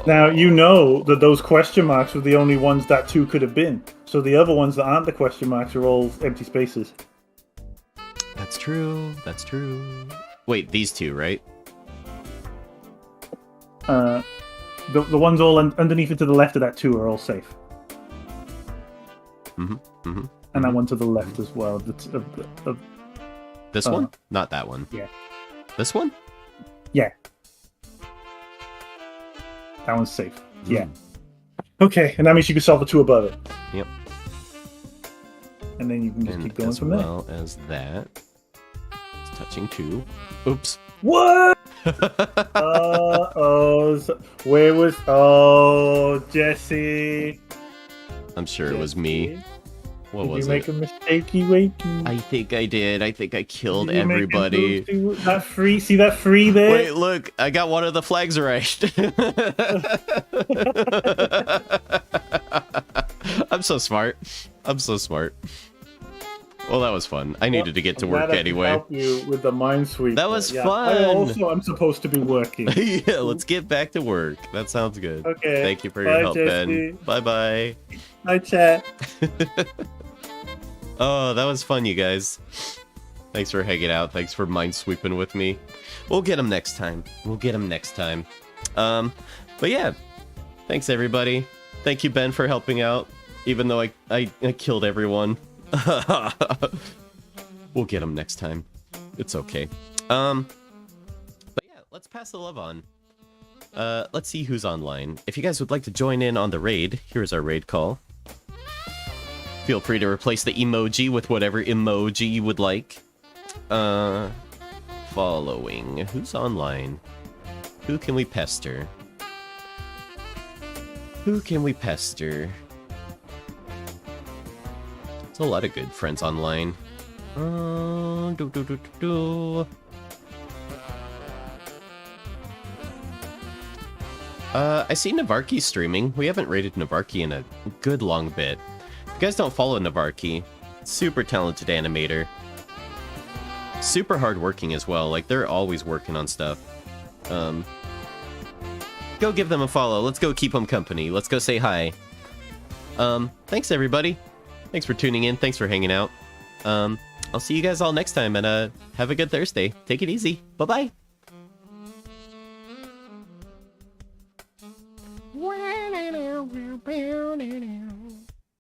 Now, you know that those question marks were the only ones that 2 could have been. So the other ones that aren't the question marks are all empty spaces. That's true. That's true. Wait, these 2, right? The ones all underneath it to the left of that 2 are all safe. Mm-hmm. Mm-hmm. And that one to the left as well. This one? Not that one. Yeah. This one? Yeah. That one's safe. Yeah. Okay, and that means you can solve the 2 above it. Yep. And then you can just keep going as from there. well as that. It's touching 2. Oops. What? Where was... Oh, Jesse. I'm sure it was me. What was Did it? you make a mistakey wakey? I think I did. I think I killed Did you make a everybody. move to that free? See that free there? Wait, look. I got one of the flags right. I'm so smart. I'm so smart. Well, that was fun. I needed to get to work anyway. Help you with the Minesweeper. That was I fun. also am supposed to be working. Yeah, let's get back to work. That sounds good. Okay. Thank you for Bye, your help, Jesse. Ben. Bye-bye. Hi, chat. Oh, that was fun, you guys. Thanks for hanging out. Thanks for minesweeping with me. We'll get them next time. But yeah, thanks everybody. Thank you, Ben, for helping out. Even though I killed everyone. We'll get them next time. It's okay. But yeah, let's pass the love on. Let's see who's online. If you guys would like to join in on the raid, here's our raid call. Feel free to replace the emoji with whatever emoji you would like. following. Who's online? Who can we pester? Who can we pester? There's a lot of good friends online. I see Navarki streaming. We haven't rated Navarki in a good long bit. If you guys don't follow Navarki, super talented animator. Super hardworking as well. Like, they're always working on stuff. Go give them a follow. Let's go keep them company. Let's go say hi. Thanks everybody. Thanks for tuning in. Thanks for hanging out. I'll see you guys all next time, and have a good Thursday. Take it easy. Bye-bye. Wow.